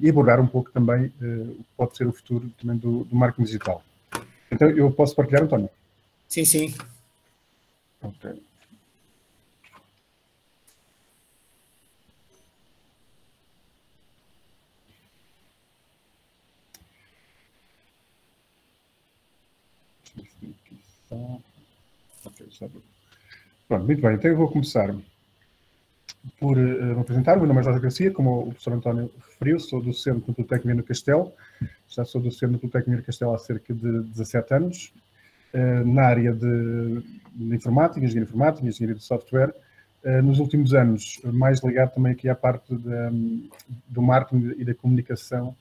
e abordar um pouco também o que pode ser o futuro também do marketing digital. Então, eu posso partilhar, António? Sim, sim. Ok. Pronto, muito bem. Então, eu vou começar por me apresentar. O meu nome é Jorge Garcia, como o professor António referiu, sou docente no Politécnico Viana do Castelo. Já sou docente no Politécnico Viana do Castelo há cerca de 17 anos, na área de informática, engenharia de software. Nos últimos anos, mais ligado também aqui à parte do marketing e da comunicação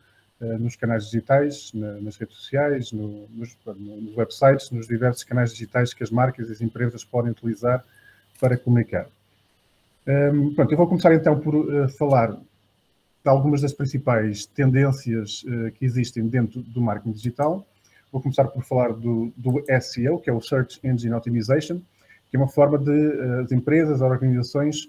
nos canais digitais, nas redes sociais, nos websites, nos diversos canais digitais que as marcas e as empresas podem utilizar para comunicar. Pronto, eu vou começar então por falar de algumas das principais tendências que existem dentro do marketing digital. Vou começar por falar do SEO, que é o Search Engine Optimization, que é uma forma de as empresas, as organizações,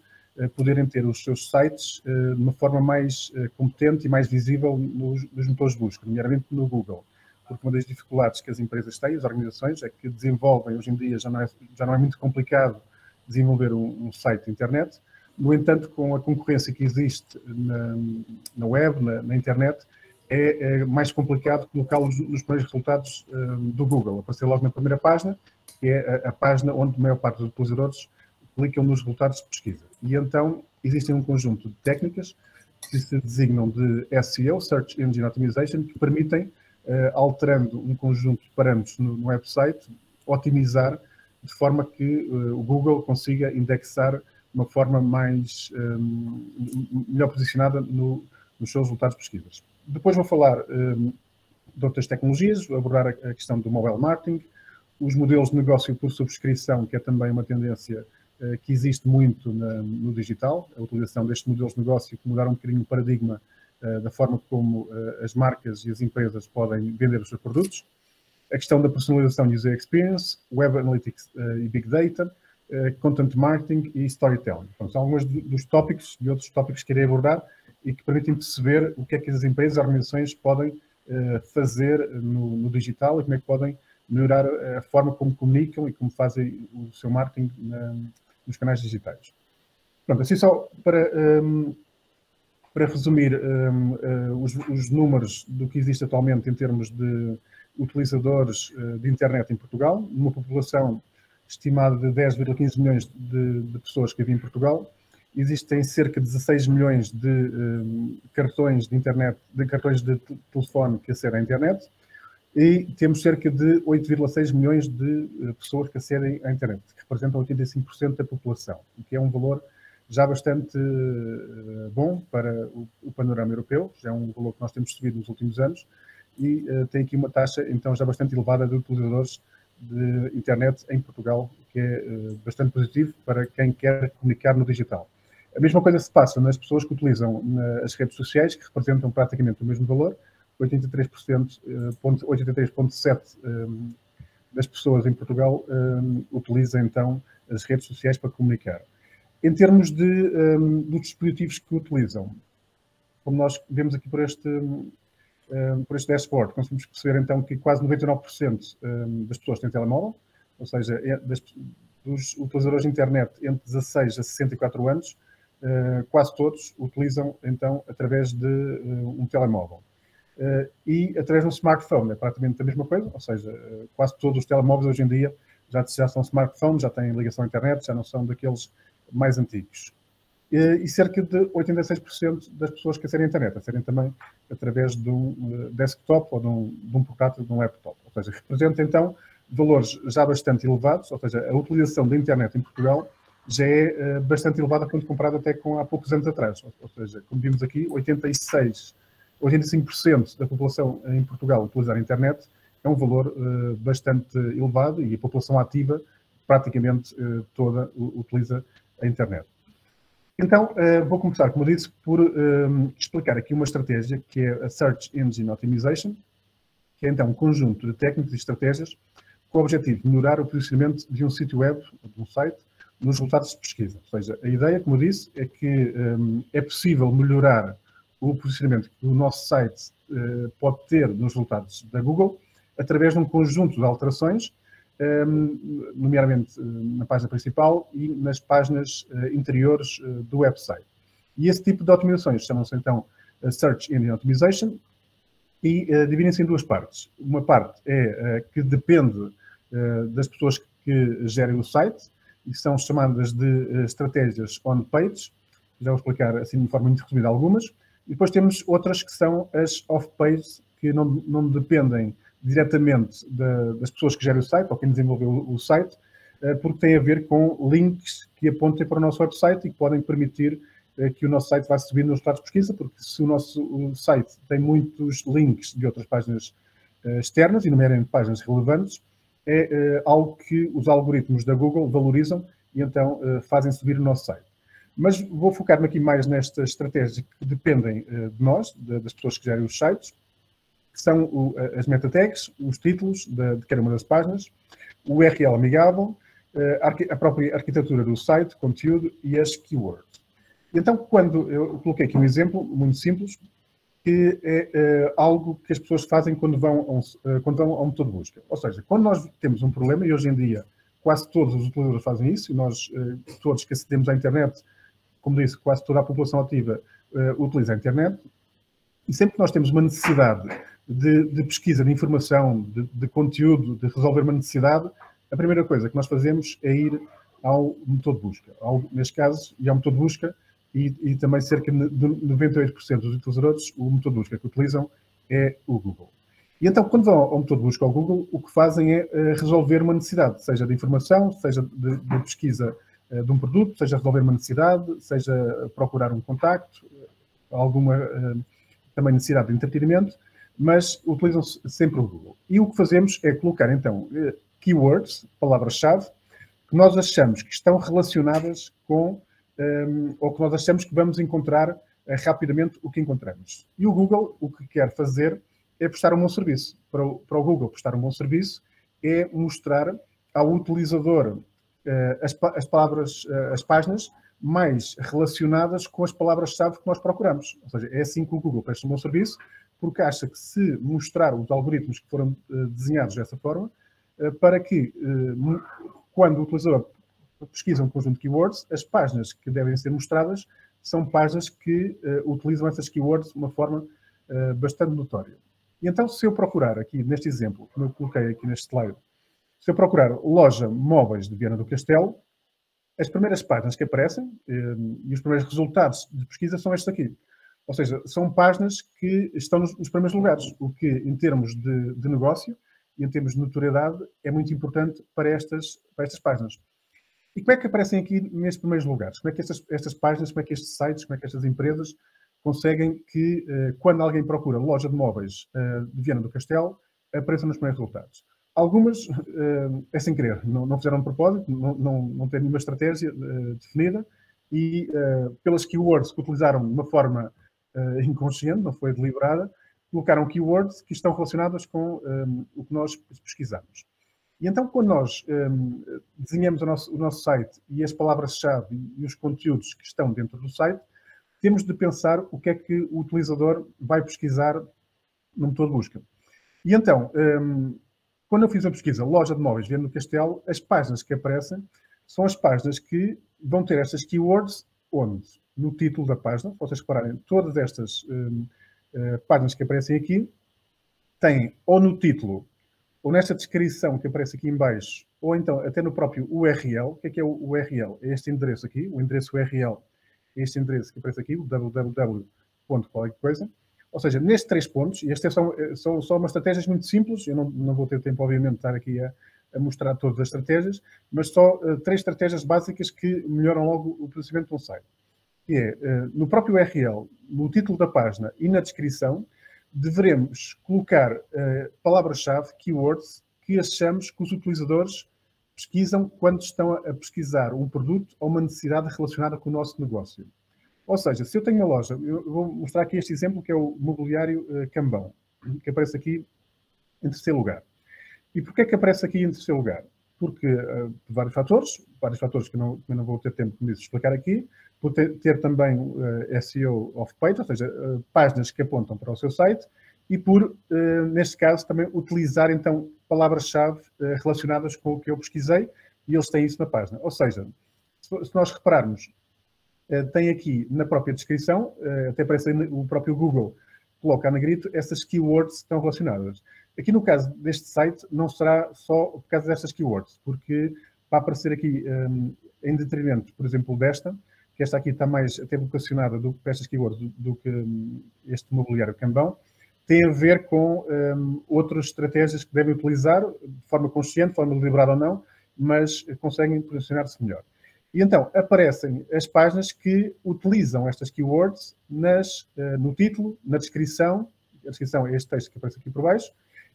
poderem ter os seus sites de uma forma mais competente e mais visível nos motores de busca, nomeadamente no Google. Porque uma das dificuldades que as empresas têm, as organizações, é que desenvolvem, hoje em dia já não é muito complicado desenvolver um site de internet. No entanto, com a concorrência que existe na web, na internet, é mais complicado colocá-los nos primeiros resultados do Google. Aparecer logo na primeira página, que é a página onde a maior parte dos utilizadores clicam nos resultados de pesquisa. E então, existem um conjunto de técnicas que se designam de SEO, Search Engine Optimization, que permitem, alterando um conjunto de parâmetros no website, otimizar de forma que o Google consiga indexar de uma forma melhor posicionada nos seus resultados de pesquisas. Depois vou falar de outras tecnologias, vou abordar a questão do mobile marketing, os modelos de negócio por subscrição, que é também uma tendência que existe muito no digital, a utilização destes modelos de negócio que mudaram um bocadinho o paradigma da forma como as marcas e as empresas podem vender os seus produtos. A questão da personalização e user experience, web analytics e big data, content marketing e storytelling. Então, são alguns dos tópicos e outros tópicos que irei abordar e que permitem perceber o que é que as empresas e organizações podem fazer no digital e como é que podem melhorar a forma como comunicam e como fazem o seu marketing nos canais digitais. Pronto, assim só para resumir os números do que existe atualmente em termos de utilizadores de internet em Portugal, numa população estimada de 10,15 milhões de pessoas que vivem em Portugal, existem cerca de 16 milhões de cartões de internet, de cartões de telefone que acedem à internet, e temos cerca de 8,6 milhões de pessoas que acedem à internet, que representam 85% da população, o que é um valor já bastante bom para o panorama europeu, já é um valor que nós temos subido nos últimos anos, e tem aqui uma taxa, então, já bastante elevada de utilizadores de internet em Portugal, que é bastante positivo para quem quer comunicar no digital. A mesma coisa se passa nas pessoas que utilizam as redes sociais, que representam praticamente o mesmo valor, 83,7% das pessoas em Portugal utilizam, então, as redes sociais para comunicar. Em termos dos dispositivos que utilizam, como nós vemos aqui por este dashboard, conseguimos perceber então que quase 99% das pessoas têm telemóvel, ou seja, dos utilizadores de internet entre 16 a 64 anos, quase todos utilizam então através de um telemóvel. E através de um smartphone, é praticamente a mesma coisa, ou seja, quase todos os telemóveis hoje em dia já são smartphones, já têm ligação à internet, já não são daqueles mais antigos. E cerca de 86% das pessoas que acedem à internet acedem também através de um desktop ou de um portátil, de um laptop. Ou seja, representa então valores já bastante elevados, ou seja, a utilização da internet em Portugal já é bastante elevada quando comparado até com há poucos anos atrás. Ou seja, como vimos aqui, 85% da população em Portugal utilizar a internet é um valor bastante elevado e a população ativa praticamente toda utiliza a internet. Então, vou começar, como eu disse, por explicar aqui uma estratégia que é a Search Engine Optimization, que é então um conjunto de técnicas e estratégias com o objetivo de melhorar o posicionamento de um sítio web, de um site, nos resultados de pesquisa. Ou seja, a ideia, como eu disse, é que é possível melhorar o posicionamento que o nosso site pode ter nos resultados da Google através de um conjunto de alterações, nomeadamente na página principal e nas páginas interiores do website. E esse tipo de otimizações chamam-se então Search Engine Optimization e dividem-se em duas partes. Uma parte é que depende das pessoas que gerem o site e são chamadas de estratégias on-page. Já vou explicar assim de forma muito resumida algumas. E depois temos outras que são as off-page, que não dependem diretamente das pessoas que gerem o site ou quem desenvolveu o site, porque tem a ver com links que apontem para o nosso website e que podem permitir que o nosso site vá subir nos resultados de pesquisa, porque se o nosso site tem muitos links de outras páginas externas, e nomeadamente páginas relevantes, é algo que os algoritmos da Google valorizam e então fazem subir o nosso site. Mas vou focar-me aqui mais nestas estratégias que dependem de nós, das pessoas que gerem os sites, que são as meta tags, os títulos de cada uma das páginas, o URL amigável, a própria arquitetura do site, conteúdo e as keywords. Então, quando eu coloquei aqui um exemplo muito simples, que é algo que as pessoas fazem quando vão ao motor de busca. Ou seja, quando nós temos um problema, e hoje em dia quase todos os utilizadores fazem isso, e nós todos que acedemos à internet, como disse, quase toda a população ativa utiliza a internet, e sempre que nós temos uma necessidade de pesquisa, de informação, de conteúdo, de resolver uma necessidade, a primeira coisa que nós fazemos é ir ao motor de busca. Neste caso, e ao motor de busca, e também cerca de 98% dos utilizadores, o motor de busca que utilizam é o Google. E então, quando vão ao motor de busca ao Google, o que fazem é resolver uma necessidade, seja de informação, seja de pesquisa de um produto, seja resolver uma necessidade, seja procurar um contacto, alguma também necessidade de entretenimento, mas utilizam sempre o Google. E o que fazemos é colocar, então, keywords, palavras-chave, que nós achamos que estão relacionadas com ou que nós achamos que vamos encontrar rapidamente o que encontramos. E o Google, o que quer fazer é prestar um bom serviço. Para o Google, prestar um bom serviço é mostrar ao utilizador as páginas mais relacionadas com as palavras-chave que nós procuramos. Ou seja, é assim que o Google presta um bom serviço, porque acha que se mostrar os algoritmos que foram desenhados dessa forma, para que quando o utilizador pesquisa um conjunto de keywords, as páginas que devem ser mostradas são páginas que utilizam essas keywords de uma forma bastante notória. E então, se eu procurar aqui, neste exemplo, como eu coloquei aqui neste slide, se eu procurar loja móveis de Viana do Castelo, as primeiras páginas que aparecem e os primeiros resultados de pesquisa são estes aqui. Ou seja, são páginas que estão nos primeiros lugares, o que, em termos de negócio e em termos de notoriedade, é muito importante para estas páginas. E como é que aparecem aqui nestes primeiros lugares? Como é que estas páginas, como é que estes sites, como é que estas empresas conseguem que, quando alguém procura loja de móveis de Viana do Castelo, apareçam nos primeiros resultados? Algumas é sem querer, não fizeram de propósito, não têm nenhuma estratégia definida e pelas keywords que utilizaram de uma forma inconsciente, não foi deliberada, colocaram keywords que estão relacionadas com o que nós pesquisamos. E então, quando nós desenhamos o nosso site e as palavras-chave e os conteúdos que estão dentro do site, temos de pensar o que é que o utilizador vai pesquisar no motor de busca. E então, quando eu fiz a pesquisa loja de móveis Viana do Castelo, as páginas que aparecem são as páginas que vão ter estas keywords onde? No título da página, se vocês repararem, todas estas páginas que aparecem aqui têm ou no título ou nesta descrição que aparece aqui em baixo, ou então até no próprio URL. O que é o URL? É este endereço aqui, o endereço URL é este endereço que aparece aqui, o www. qualquer coisa. Ou seja, nestes 3 pontos, e estas são só umas estratégias muito simples, eu não vou ter tempo, obviamente, de estar aqui a mostrar todas as estratégias, mas só 3 estratégias básicas que melhoram logo o posicionamento de um site. Que é, no próprio URL, no título da página e na descrição, devemos colocar palavras-chave, keywords, que achamos que os utilizadores pesquisam quando estão a pesquisar um produto ou uma necessidade relacionada com o nosso negócio. Ou seja, se eu tenho uma loja, eu vou mostrar aqui este exemplo, que é o mobiliário Cambão, que aparece aqui em terceiro lugar. E porquê é que aparece aqui em terceiro lugar? Porque vários fatores que eu não vou ter tempo, como disse, de explicar aqui, por ter também SEO off-page, ou seja, páginas que apontam para o seu site, e por, neste caso, também utilizar, então, palavras-chave relacionadas com o que eu pesquisei, e eles têm isso na página. Ou seja, se nós repararmos, tem aqui na própria descrição, até parece o próprio Google coloca a negrito, essas keywords estão relacionadas. Aqui no caso deste site, não será só por causa destas keywords, porque vai aparecer aqui, em detrimento, por exemplo, desta, que esta aqui está mais até vocacionada para estas keywords do que este mobiliário cambão, tem a ver com outras estratégias que devem utilizar, de forma consciente, de forma deliberada ou não, mas conseguem posicionar-se melhor. E então, aparecem as páginas que utilizam estas keywords no título, na descrição, a descrição é este texto que aparece aqui por baixo,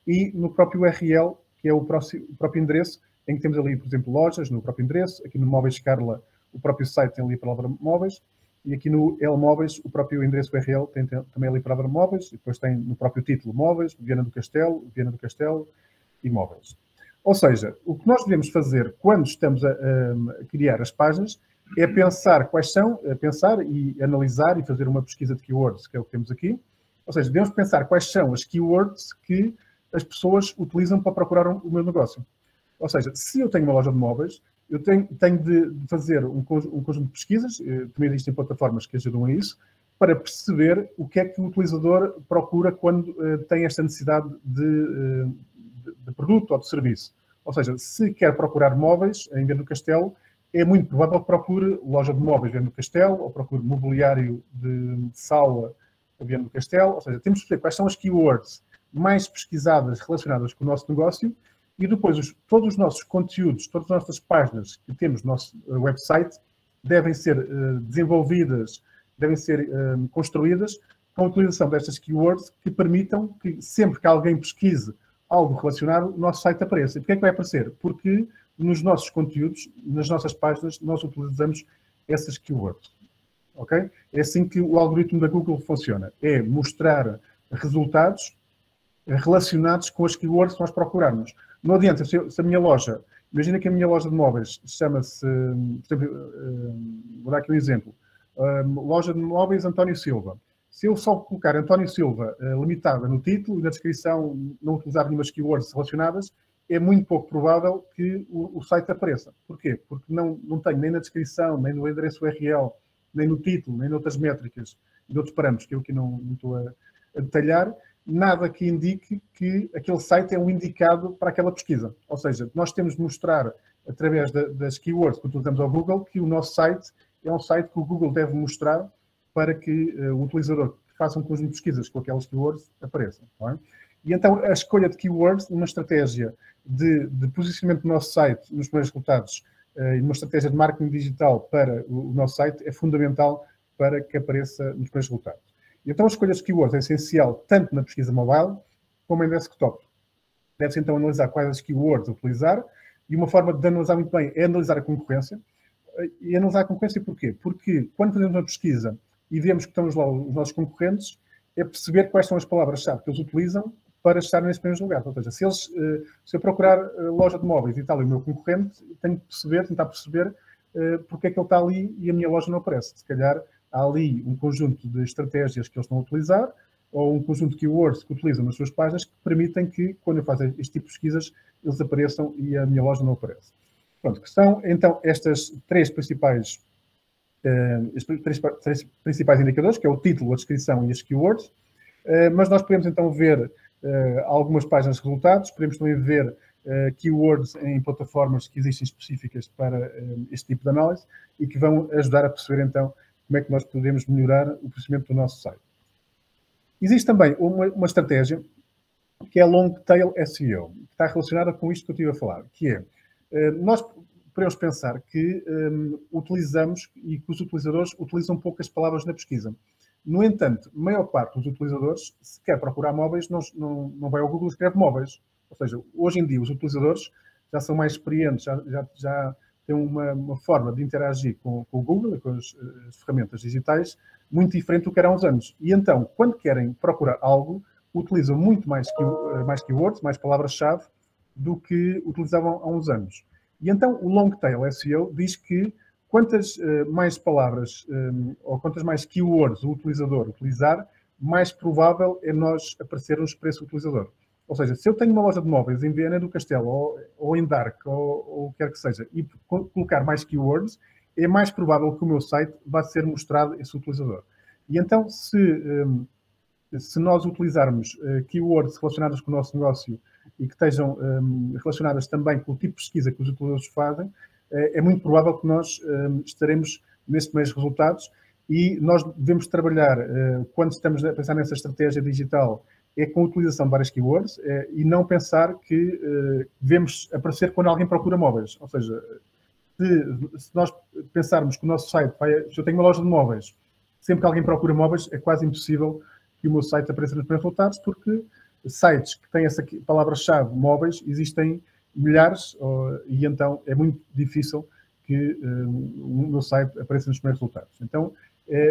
e no próprio URL, que é o próprio endereço, em que temos ali, por exemplo, lojas, no próprio endereço, aqui no Móveis Carla, o próprio site tem ali a palavra móveis, e aqui no L Móveis, o próprio endereço URL tem também ali a palavra móveis, e depois tem no próprio título móveis, Viana do Castelo e móveis. Ou seja, o que nós devemos fazer quando estamos a criar as páginas é pensar quais são, pensar e analisar e fazer uma pesquisa de keywords, que é o que temos aqui. Ou seja, devemos pensar quais são as keywords que as pessoas utilizam para procurar o meu negócio. Ou seja, se eu tenho uma loja de móveis, eu tenho de fazer um conjunto de pesquisas, também existem plataformas que ajudam a isso, para perceber o que é que o utilizador procura quando tem esta necessidade de produto ou de serviço. Ou seja, se quer procurar móveis em Viana do Castelo, é muito provável que procure loja de móveis em Viana do Castelo, ou procure mobiliário de sala em Viana do Castelo. Ou seja, temos de saber quais são as keywords mais pesquisadas relacionadas com o nosso negócio e depois todos os nossos conteúdos, todas as nossas páginas que temos no nosso website devem ser desenvolvidas, devem ser construídas com a utilização destas keywords que permitam que sempre que alguém pesquise algo relacionado, o nosso site apareça. E porquê é que vai aparecer? Porque nos nossos conteúdos, nas nossas páginas, nós utilizamos essas keywords. Ok? É assim que o algoritmo da Google funciona. É mostrar resultados relacionados com as keywords que nós procurarmos. Não adianta, se a minha loja, imagina que a minha loja de móveis chama-se, por exemplo, vou dar aqui um exemplo, loja de móveis António Silva. Se eu só colocar António Silva limitada no título e na descrição, não utilizar nenhumas keywords relacionadas, é muito pouco provável que o site apareça. Porquê? Porque não tenho nem na descrição, nem no endereço URL, nem no título, nem noutras métricas e de outros parâmetros que eu aqui não estou a detalhar, nada que indique que aquele site é um indicado para aquela pesquisa. Ou seja, nós temos de mostrar, através das keywords que utilizamos ao Google, que o nosso site é um site que o Google deve mostrar para que o utilizador que faça um conjunto de pesquisas com aquelas keywords apareça. Não é? E então a escolha de keywords, uma estratégia de posicionamento do nosso site nos primeiros resultados e uma estratégia de marketing digital para o nosso site é fundamental para que apareça nos primeiros resultados. E então a escolha de keywords é essencial tanto na pesquisa mobile como em desktop. Deve-se então analisar quais as keywords utilizar e uma forma de analisar muito bem é analisar a concorrência. E analisar a concorrência porquê? Porque quando fazemos uma pesquisa e vemos que estamos lá os nossos concorrentes, é perceber quais são as palavras-chave que eles utilizam para estar nesse primeiro lugar. Ou seja, se eu procurar loja de móveis e tal, e o meu concorrente, tenho que tentar perceber porque é que ele está ali e a minha loja não aparece. Se calhar há ali um conjunto de estratégias que eles estão a utilizar ou um conjunto de keywords que utilizam nas suas páginas que permitem que, quando eu faço este tipo de pesquisas, eles apareçam e a minha loja não aparece. Pronto, que são então estas três principais indicadores, que é o título, a descrição e as keywords, mas nós podemos então ver algumas páginas de resultados, podemos também ver keywords em plataformas que existem específicas para este tipo de análise e que vão ajudar a perceber então como é que nós podemos melhorar o posicionamento do nosso site. Existe também uma estratégia que é Long Tail SEO, que está relacionada com isto que eu estive a falar, que é, nós podemos pensar que utilizamos e que os utilizadores utilizam poucas palavras na pesquisa. No entanto, a maior parte dos utilizadores, se quer procurar móveis, não vai ao Google e escreve móveis. Ou seja, hoje em dia os utilizadores já são mais experientes, já têm uma forma de interagir com o Google e com as ferramentas digitais muito diferente do que era há uns anos. E então, quando querem procurar algo, utilizam muito mais keywords, mais palavras-chave, do que utilizavam há uns anos. E então o Long Tail SEO diz que quantas mais palavras ou quantas mais keywords o utilizador utilizar, mais provável é nós aparecermos para esse utilizador. Ou seja, se eu tenho uma loja de móveis em Viana do Castelo ou em Dark ou o que quer que seja e colocar mais keywords, é mais provável que o meu site vá ser mostrado a esse utilizador. E então, se nós utilizarmos keywords relacionadas com o nosso negócio e que estejam relacionadas também com o tipo de pesquisa que os utilizadores fazem, é muito provável que nós estaremos nesses primeiros resultados e nós devemos trabalhar, quando estamos a pensar nessa estratégia digital, é com a utilização de várias keywords e não pensar que devemos aparecer quando alguém procura móveis. Ou seja, se nós pensarmos que o nosso site se eu tenho uma loja de móveis, sempre que alguém procura móveis, é quase impossível que o meu site apareça nos primeiros resultados, porque sites que têm essa palavra-chave móveis existem milhares e então é muito difícil que o meu site apareça nos primeiros resultados. Então,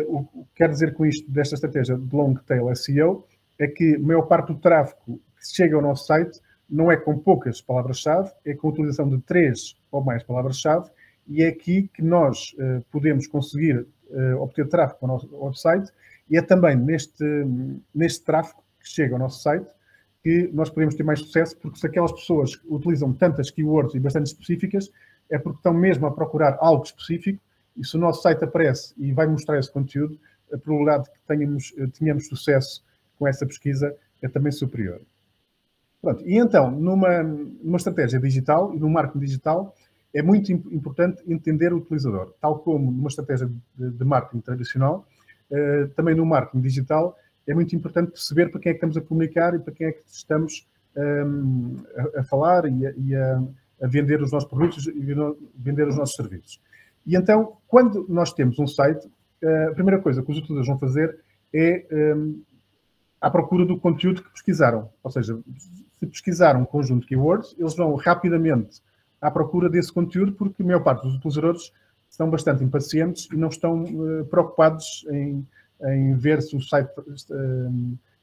o que quero dizer com isto, desta estratégia de long tail SEO, é que a maior parte do tráfego que chega ao nosso site não é com poucas palavras-chave, é com a utilização de 3 ou mais palavras-chave, e é aqui que nós podemos conseguir obter tráfego para o nosso website, e é também neste tráfego que chega ao nosso site que nós podemos ter mais sucesso, porque se aquelas pessoas utilizam tantas keywords e bastante específicas, é porque estão mesmo a procurar algo específico, e se o nosso site aparece e vai mostrar esse conteúdo, a probabilidade de que tenhamos sucesso com essa pesquisa é também superior. Pronto. E então, numa estratégia digital e no marketing digital, é muito importante entender o utilizador. Tal como numa estratégia de marketing tradicional, também no marketing digital, é muito importante perceber para quem é que estamos a comunicar e para quem é que estamos a falar e a vender os nossos produtos e vender os nossos serviços. E então, quando nós temos um site, a primeira coisa que os utilizadores vão fazer é à procura do conteúdo que pesquisaram. Ou seja, se pesquisaram um conjunto de keywords, eles vão rapidamente à procura desse conteúdo, porque a maior parte dos utilizadores são bastante impacientes e não estão preocupados em ver se o site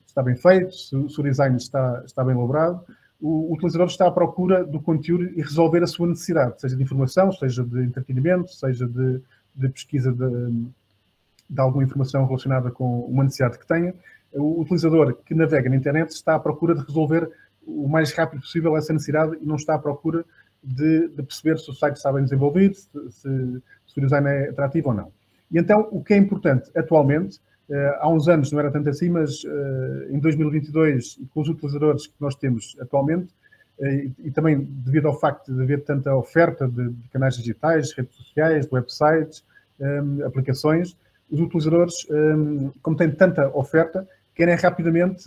está bem feito, se o design está bem elaborado. O utilizador está à procura do conteúdo e resolver a sua necessidade, seja de informação, seja de entretenimento, seja de pesquisa de alguma informação relacionada com uma necessidade que tenha. O utilizador que navega na internet está à procura de resolver o mais rápido possível essa necessidade e não está à procura de perceber se o site está bem desenvolvido, se o design é atrativo ou não. E então, o que é importante atualmente, há uns anos não era tanto assim, mas em 2022, com os utilizadores que nós temos atualmente, e também devido ao facto de haver tanta oferta de canais digitais, redes sociais, websites, aplicações, os utilizadores, como têm tanta oferta, querem rapidamente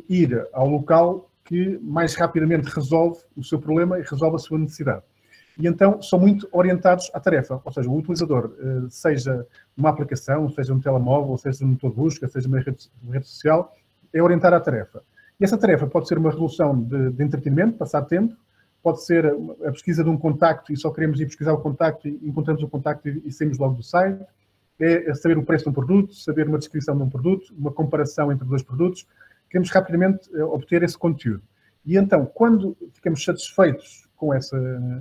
ir ao local que mais rapidamente resolve o seu problema e resolve a sua necessidade. E então são muito orientados à tarefa, ou seja, o utilizador, seja uma aplicação, seja um telemóvel, seja um motor de busca, seja uma rede social, é orientar à tarefa. E essa tarefa pode ser uma resolução de entretenimento, passar tempo, pode ser a pesquisa de um contacto e só queremos ir pesquisar o contacto e encontramos o contacto e saímos logo do site, é saber o preço de um produto, saber uma descrição de um produto, uma comparação entre dois produtos, queremos rapidamente obter esse conteúdo. E então, quando ficamos satisfeitos com essa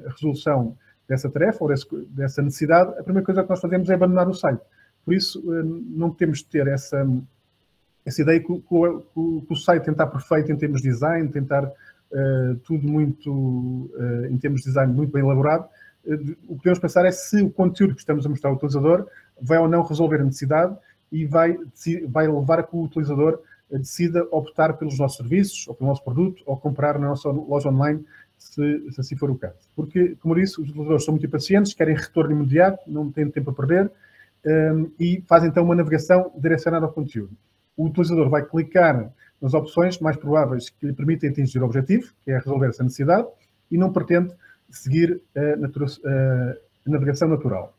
resolução dessa tarefa ou dessa necessidade, a primeira coisa que nós fazemos é abandonar o site. Por isso, não temos de ter essa ideia que o site tem que estar perfeito em termos de design, tentar tudo muito, em termos de design, muito bem elaborado. O que podemos pensar é se o conteúdo que estamos a mostrar ao utilizador vai ou não resolver a necessidade e vai levar a que o utilizador decida optar pelos nossos serviços, ou pelo nosso produto, ou comprar na nossa loja online, se assim for o caso. Porque, como eu disse, os utilizadores são muito impacientes, querem retorno imediato, não têm tempo a perder, e fazem então uma navegação direcionada ao conteúdo. O utilizador vai clicar nas opções mais prováveis que lhe permitem atingir o objetivo, que é resolver essa necessidade, e não pretende seguir a navegação natural.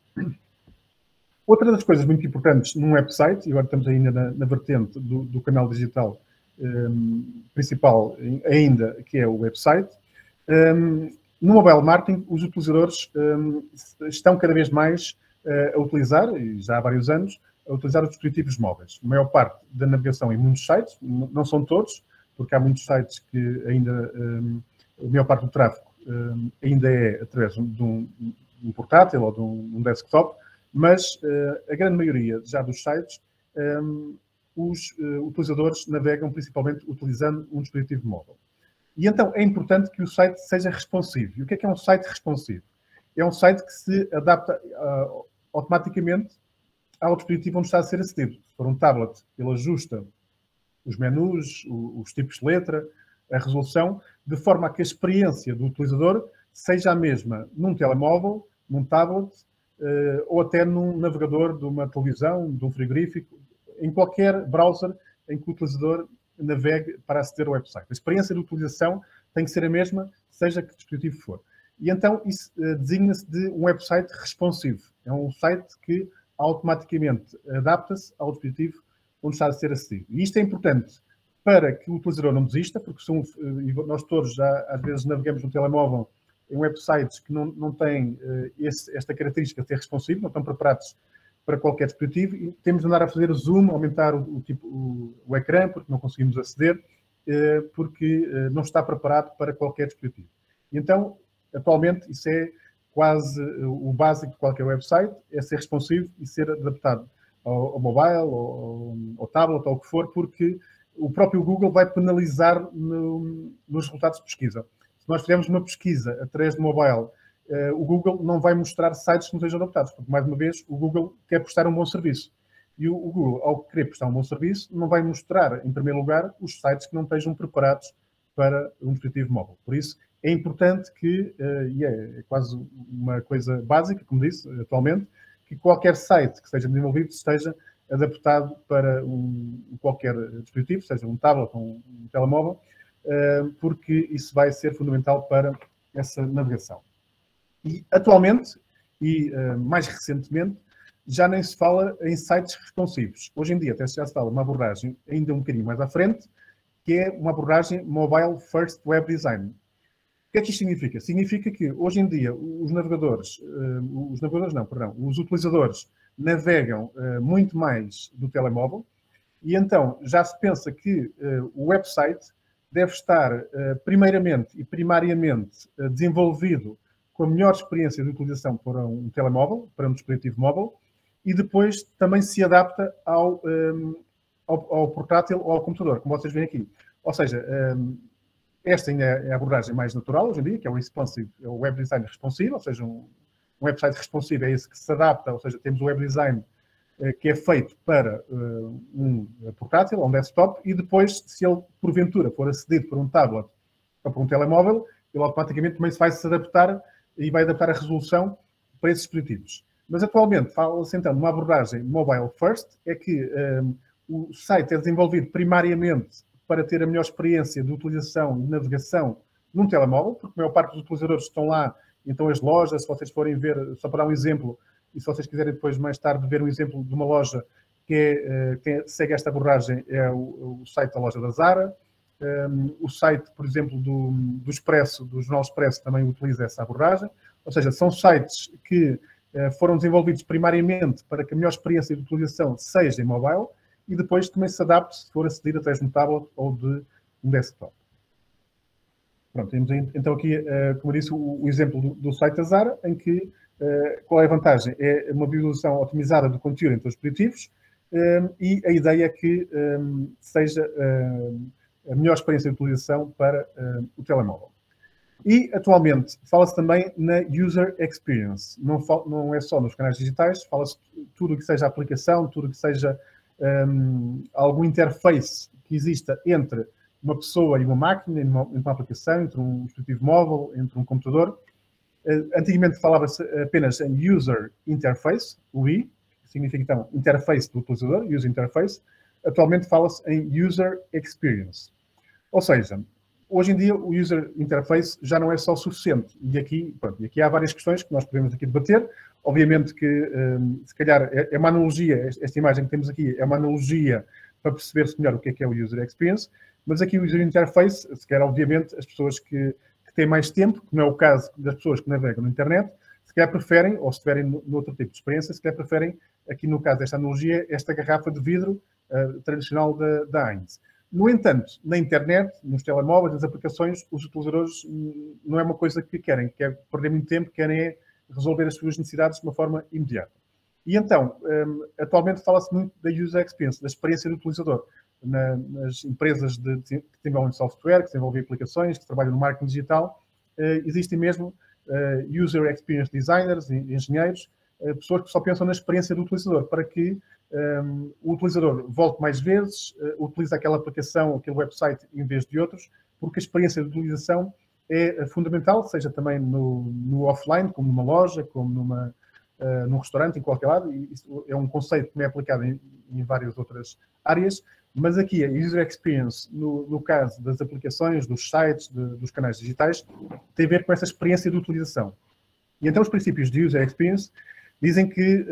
Outra das coisas muito importantes num website, e agora estamos ainda na vertente do canal digital principal ainda, que é o website, no mobile marketing os utilizadores estão cada vez mais a utilizar, e já há vários anos, a utilizar os dispositivos móveis. A maior parte da navegação em muitos sites, não são todos, porque há muitos sites que ainda, a maior parte do tráfego ainda é através de um portátil ou de um desktop, mas a grande maioria já dos sites, os utilizadores navegam principalmente utilizando um dispositivo móvel. E então é importante que o site seja responsivo. E o que é um site responsivo? É um site que se adapta automaticamente ao dispositivo onde está a ser acedido. Se for um tablet, ele ajusta os menus, os tipos de letra, a resolução, de forma a que a experiência do utilizador seja a mesma num telemóvel, num tablet, ou até num navegador de uma televisão, de um frigorífico, em qualquer browser em que o utilizador navegue para aceder ao website. A experiência de utilização tem que ser a mesma, seja que dispositivo for. E então isso designa-se de um website responsivo. É um site que automaticamente adapta-se ao dispositivo onde está a ser acedido. E isto é importante para que o utilizador não desista, porque nós todos já às vezes navegamos no telemóvel em websites que não têm esta característica de ser responsivo, não estão preparados para qualquer dispositivo, e temos de andar a fazer zoom, aumentar o ecrã, porque não conseguimos aceder, porque não está preparado para qualquer dispositivo. E então, atualmente, isso é quase o básico de qualquer website, é ser responsivo e ser adaptado ao mobile, ao tablet, ou o que for, porque o próprio Google vai penalizar nos resultados de pesquisa. Se nós fizermos uma pesquisa através do mobile, o Google não vai mostrar sites que não sejam adaptados, porque, mais uma vez, o Google quer prestar um bom serviço. E o Google, ao querer prestar um bom serviço, não vai mostrar, em primeiro lugar, os sites que não estejam preparados para um dispositivo móvel. Por isso, é importante que, e é quase uma coisa básica, como disse, atualmente, que qualquer site que seja desenvolvido esteja adaptado para qualquer dispositivo, seja um tablet ou um telemóvel, porque isso vai ser fundamental para essa navegação. E atualmente, e mais recentemente, já nem se fala em sites responsivos. Hoje em dia até já se fala uma abordagem ainda um bocadinho mais à frente, que é uma abordagem Mobile First Web Design. O que é que isto significa? Significa que hoje em dia os utilizadores navegam muito mais do telemóvel, e então já se pensa que o website deve estar primeiramente e primariamente desenvolvido com a melhor experiência de utilização para um telemóvel, para um dispositivo móvel, e depois também se adapta ao portátil ou ao computador, como vocês veem aqui. Ou seja, esta ainda é a abordagem mais natural hoje em dia, que é o responsive, é o web design responsivo, ou seja, um website responsivo é esse que se adapta, ou seja, temos o web design que é feito para um portátil ou um desktop, e depois, se ele porventura for acedido por um tablet ou por um telemóvel, ele automaticamente também vai se adaptar e vai adaptar a resolução para esses dispositivos. Mas atualmente fala-se então de uma abordagem mobile first, é que o site é desenvolvido primariamente para ter a melhor experiência de utilização e navegação num telemóvel, porque a maior parte dos utilizadores estão lá, então as lojas, se vocês forem ver, só para dar um exemplo, e se vocês quiserem depois mais tarde ver um exemplo de uma loja que segue esta abordagem, é o site da loja da Zara. O site, por exemplo, do Expresso, do Jornal Expresso, também utiliza essa abordagem. Ou seja, são sites que foram desenvolvidos primariamente para que a melhor experiência de utilização seja em mobile, e depois também se adapte se for acedido através de um tablet ou de um desktop. Pronto, temos então aqui, como eu disse, o exemplo do site da Zara, em que qual é a vantagem? É uma visualização otimizada do conteúdo entre os dispositivos, e a ideia é que seja a melhor experiência de utilização para o telemóvel. E, atualmente, fala-se também na User Experience. Não é só nos canais digitais, fala-se tudo o que seja aplicação, tudo o que seja algum interface que exista entre uma pessoa e uma máquina, entre uma aplicação, entre um dispositivo móvel, entre um computador. Antigamente falava-se apenas em User Interface, o I, que significa então interface do utilizador, User Interface. Atualmente fala-se em User Experience. Ou seja, hoje em dia o User Interface já não é só suficiente. E aqui há várias questões que nós podemos aqui debater. Obviamente que, se calhar, é uma analogia, esta imagem que temos aqui é uma analogia para perceber-se melhor o que é o User Experience, mas aqui o User Interface, se calhar, obviamente, as pessoas que têm mais tempo, que não é o caso das pessoas que navegam na internet, se calhar preferem, ou se estiverem noutro tipo de experiência, se calhar preferem, aqui no caso desta analogia, esta garrafa de vidro tradicional da Heinz. No entanto, na internet, nos telemóveis, nas aplicações, os utilizadores não é uma coisa que querem perder muito tempo, querem resolver as suas necessidades de uma forma imediata. E então, atualmente fala-se muito da user experience, da experiência do utilizador. Nas empresas que desenvolvem software, que desenvolvem aplicações, que trabalham no marketing digital, existem mesmo user experience designers, engenheiros, pessoas que só pensam na experiência do utilizador, para que o utilizador volte mais vezes, utilize aquela aplicação, aquele website em vez de outros, porque a experiência de utilização é fundamental, seja também no offline, como numa loja, como num restaurante, em qualquer lado. E isso é um conceito que é aplicado em várias outras áreas, mas aqui a user experience, no caso das aplicações, dos sites, dos canais digitais, tem a ver com essa experiência de utilização. E então os princípios de user experience dizem que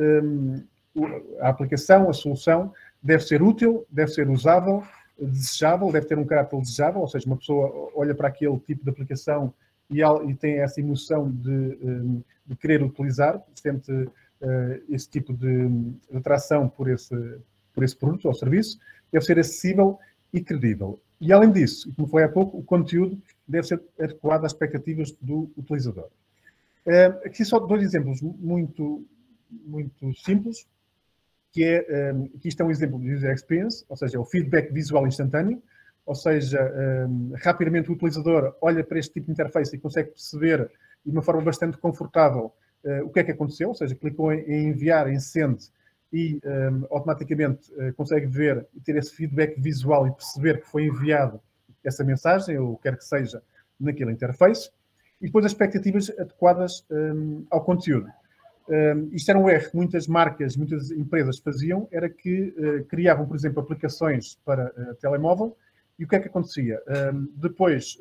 a aplicação, a solução, deve ser útil, deve ser usável, desejável, deve ter um caráter desejável, ou seja, uma pessoa olha para aquele tipo de aplicação e tem essa emoção de querer utilizar, sente esse tipo de atração por esse produto ou serviço, deve ser acessível e credível. E, além disso, como falei há pouco, o conteúdo deve ser adequado às expectativas do utilizador. Aqui só 2 exemplos muito simples, que isto é um exemplo de user experience, ou seja, o feedback visual instantâneo, ou seja, rapidamente o utilizador olha para este tipo de interface e consegue perceber de uma forma bastante confortável o que é que aconteceu, ou seja, clicou em enviar, em send, e automaticamente consegue ver e ter esse feedback visual e perceber que foi enviado essa mensagem, ou quer que seja, naquele interface, e depois as expectativas adequadas ao conteúdo. Isto era um erro que muitas marcas, muitas empresas faziam, era que criavam, por exemplo, aplicações para telemóvel, e o que é que acontecia? Depois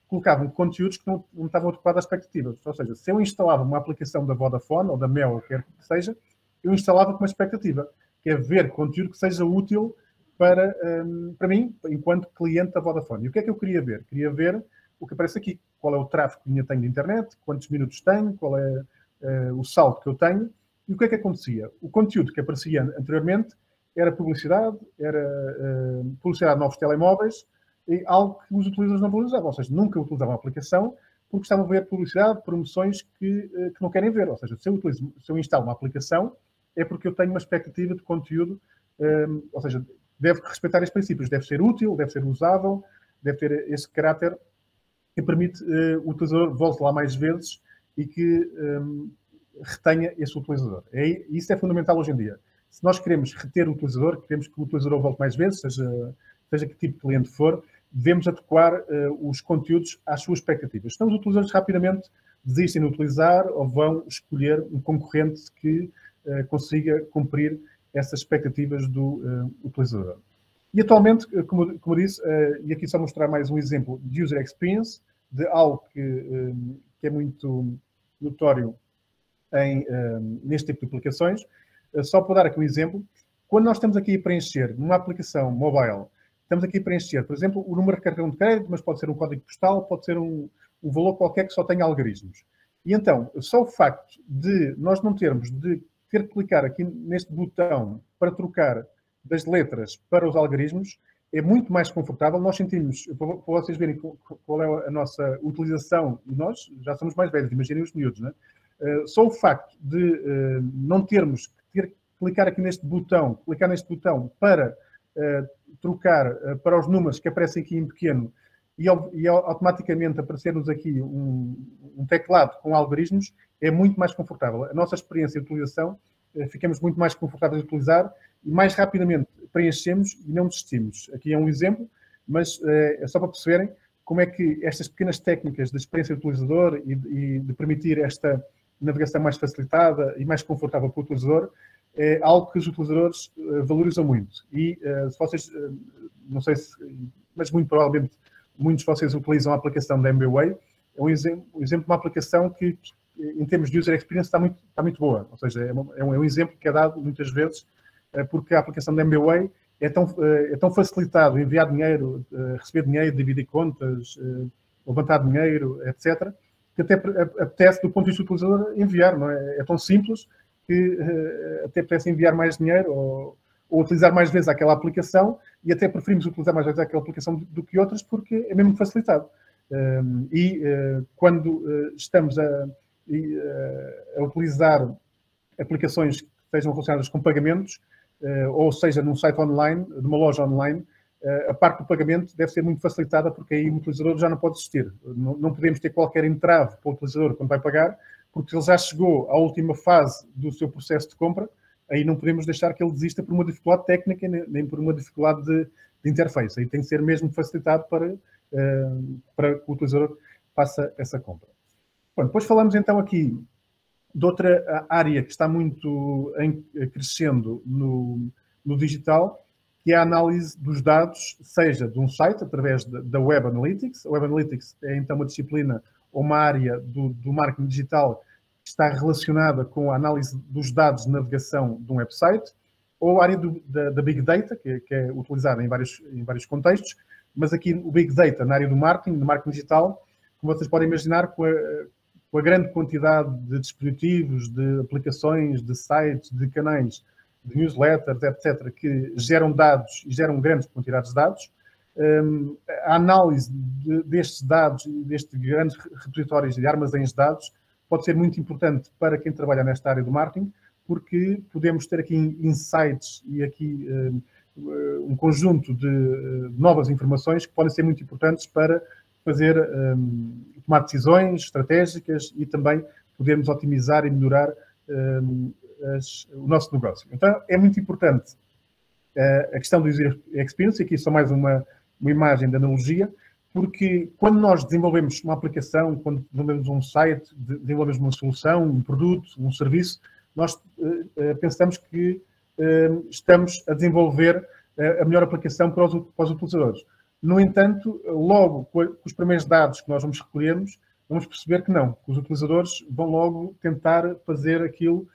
colocavam conteúdos que não estavam adequados às expectativas. Ou seja, se eu instalava uma aplicação da Vodafone ou da Mel, ou quer que seja, eu instalava com uma expectativa, que é ver conteúdo que seja útil para mim, enquanto cliente da Vodafone. E o que é que eu queria ver? Queria ver o que aparece aqui. Qual é o tráfego que eu tenho de internet, quantos minutos tenho, qual é o saldo que eu tenho. E o que é que acontecia? O conteúdo que aparecia anteriormente era publicidade, publicidade de novos telemóveis, e algo que os utilizadores não valorizavam. Ou seja, nunca utilizavam a aplicação porque estavam a ver publicidade, promoções que não querem ver. Ou seja, se eu instalo uma aplicação, é porque eu tenho uma expectativa de conteúdo, ou seja, deve respeitar estes princípios. Deve ser útil, deve ser usável, deve ter esse caráter que permite o utilizador volte lá mais vezes e que retenha esse utilizador. Isso é fundamental hoje em dia. Se nós queremos reter o utilizador, queremos que o utilizador volte mais vezes, seja que tipo de cliente for, devemos adequar os conteúdos às suas expectativas. Senão os utilizadores rapidamente desistem de utilizar ou vão escolher um concorrente que consiga cumprir essas expectativas do utilizador. E atualmente, como disse, e aqui só mostrar mais um exemplo de user experience, de algo que é muito notório neste tipo de aplicações. Só para dar aqui um exemplo, quando nós estamos aqui a preencher numa aplicação mobile, estamos aqui a preencher, por exemplo, o número de cartão de crédito, mas pode ser um código postal, pode ser um valor qualquer que só tenha algarismos. E então, só o facto de nós não termos de ter que clicar aqui neste botão para trocar das letras para os algarismos é muito mais confortável. Nós sentimos, para vocês verem qual é a nossa utilização, e nós já somos mais velhos, imaginem os miúdos, não é? Só o facto de não termos que ter que clicar aqui neste botão, para trocar para os números que aparecem aqui em pequeno e automaticamente aparecer-nos aqui um teclado com algarismos, é muito mais confortável. A nossa experiência de utilização, ficamos muito mais confortáveis de utilizar e mais rapidamente preenchemos e não desistimos. Aqui é um exemplo, mas é só para perceberem como é que estas pequenas técnicas de experiência do utilizador e de permitir esta navegação mais facilitada e mais confortável para o utilizador é algo que os utilizadores valorizam muito. E se vocês, não sei se, mas muito provavelmente muitos de vocês utilizam a aplicação da MBWay, é um exemplo de uma aplicação que, em termos de user experience, está muito boa. Ou seja, é um exemplo que é dado muitas vezes porque a aplicação da MBWay é tão facilitado enviar dinheiro, receber dinheiro, dividir contas, levantar dinheiro, etc., que até apetece, do ponto de vista do utilizador, enviar. Não é? É tão simples que até apetece enviar mais dinheiro ou utilizar mais vezes aquela aplicação, e até preferimos utilizar mais vezes aquela aplicação do que outras porque é mesmo facilitado. Quando estamos a utilizar aplicações que sejam relacionadas com pagamentos, ou seja, num site online, numa loja online, a parte do pagamento deve ser muito facilitada, porque aí o utilizador já não pode existir. Não podemos ter qualquer entrave para o utilizador quando vai pagar, porque ele já chegou à última fase do seu processo de compra, aí não podemos deixar que ele desista por uma dificuldade técnica, nem por uma dificuldade de interface. Aí tem que ser mesmo facilitado para que o utilizador faça essa compra. Bom, depois falamos então aqui de outra área que está muito crescendo no digital, que é a análise dos dados, seja de um site, através da Web Analytics. A Web Analytics é então uma disciplina ou uma área do marketing digital que está relacionada com a análise dos dados de navegação de um website, ou a área da Big Data, que é utilizada em vários contextos, mas aqui o Big Data na área do marketing digital, como vocês podem imaginar, com a grande quantidade de dispositivos, de aplicações, de sites, de canais, de newsletters, etc., que geram dados e geram grandes quantidades de dados, a análise destes dados, destes grandes repositórios de armazéns de dados, pode ser muito importante para quem trabalha nesta área do marketing, porque podemos ter aqui insights e aqui um conjunto de novas informações que podem ser muito importantes para tomar decisões estratégicas e também podermos otimizar e melhorar o nosso negócio. Então, é muito importante a questão do user experience, aqui só mais uma imagem de analogia, porque quando nós desenvolvemos uma aplicação, quando desenvolvemos um site, desenvolvemos uma solução, um produto, um serviço, nós pensamos que estamos a desenvolver a melhor aplicação para os utilizadores. No entanto, logo com os primeiros dados que nós vamos recolhermos, vamos perceber que não, que os utilizadores vão logo tentar fazer aquilo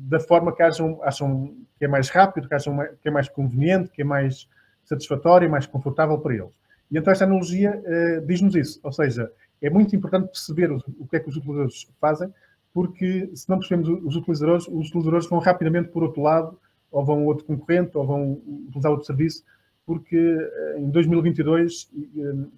da forma que acham que é mais rápido, que é mais conveniente, que é mais satisfatório, mais confortável para eles. E então esta analogia diz-nos isso, ou seja, é muito importante perceber o que é que os utilizadores fazem, porque se não percebemos os utilizadores vão rapidamente por outro lado, ou vão a outro concorrente, ou vão utilizar outro serviço, porque em 2022,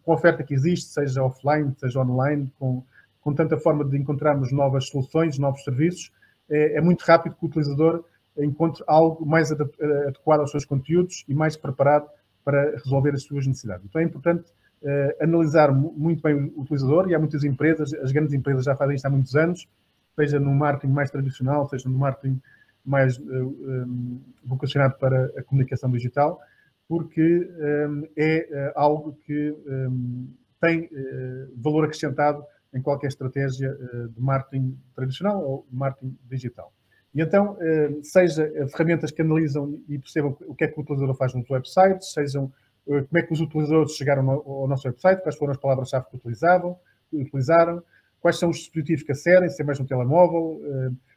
com a oferta que existe, seja offline, seja online, com tanta forma de encontrarmos novas soluções, novos serviços, é muito rápido que o utilizador encontre algo mais adequado aos seus conteúdos e mais preparado para resolver as suas necessidades. Então é importante analisar muito bem o utilizador, e há muitas empresas, as grandes empresas já fazem isto há muitos anos, seja no marketing mais tradicional, seja no marketing mais vocacionado para a comunicação digital, porque é algo que tem valor acrescentado em qualquer estratégia de marketing tradicional ou marketing digital. E então, seja ferramentas que analisam e percebam o que é que o utilizador faz nos websites, sejam como é que os utilizadores chegaram ao nosso website, quais foram as palavras-chave que utilizaram, quais são os dispositivos que acedem, se é mais no telemóvel,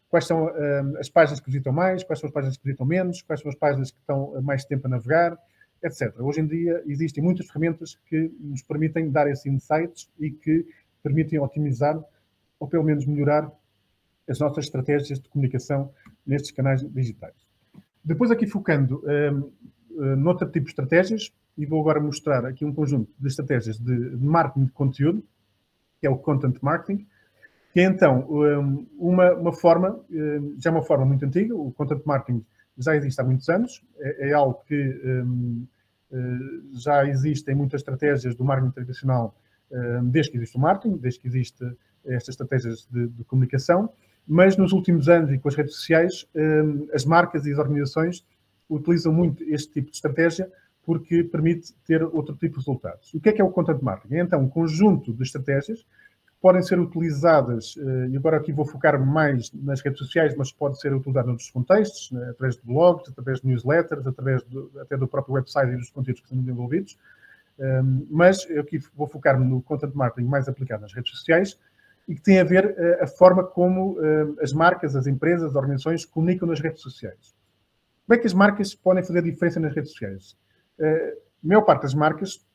quais são as páginas que visitam mais, quais são as páginas que visitam menos, quais são as páginas que estão mais tempo a navegar, etc. Hoje em dia existem muitas ferramentas que nos permitem dar esses insights e que permitem otimizar ou pelo menos melhorar as nossas estratégias de comunicação nestes canais digitais. Depois aqui focando noutro tipo de estratégias, e vou agora mostrar aqui um conjunto de estratégias de marketing de conteúdo, que é o Content Marketing, que é então uma forma, já é uma forma muito antiga. O Content Marketing já existe há muitos anos, é algo que já existe em muitas estratégias do marketing tradicional desde que existe o marketing, desde que existem estas estratégias de comunicação, mas nos últimos anos e com as redes sociais, as marcas e as organizações utilizam muito este tipo de estratégia porque permite ter outro tipo de resultados. O que é o Content Marketing? É então um conjunto de estratégias que podem ser utilizadas, e agora aqui vou focar mais nas redes sociais, mas pode ser utilizado em outros contextos, né, através de blogs, através de newsletters, através até do próprio website e dos conteúdos que são desenvolvidos. Mas eu aqui vou focar-me no Content Marketing mais aplicado nas redes sociais e que tem a ver a forma como as marcas, as empresas, as organizações comunicam nas redes sociais. Como é que as marcas podem fazer diferença nas redes sociais? A maior parte das marcas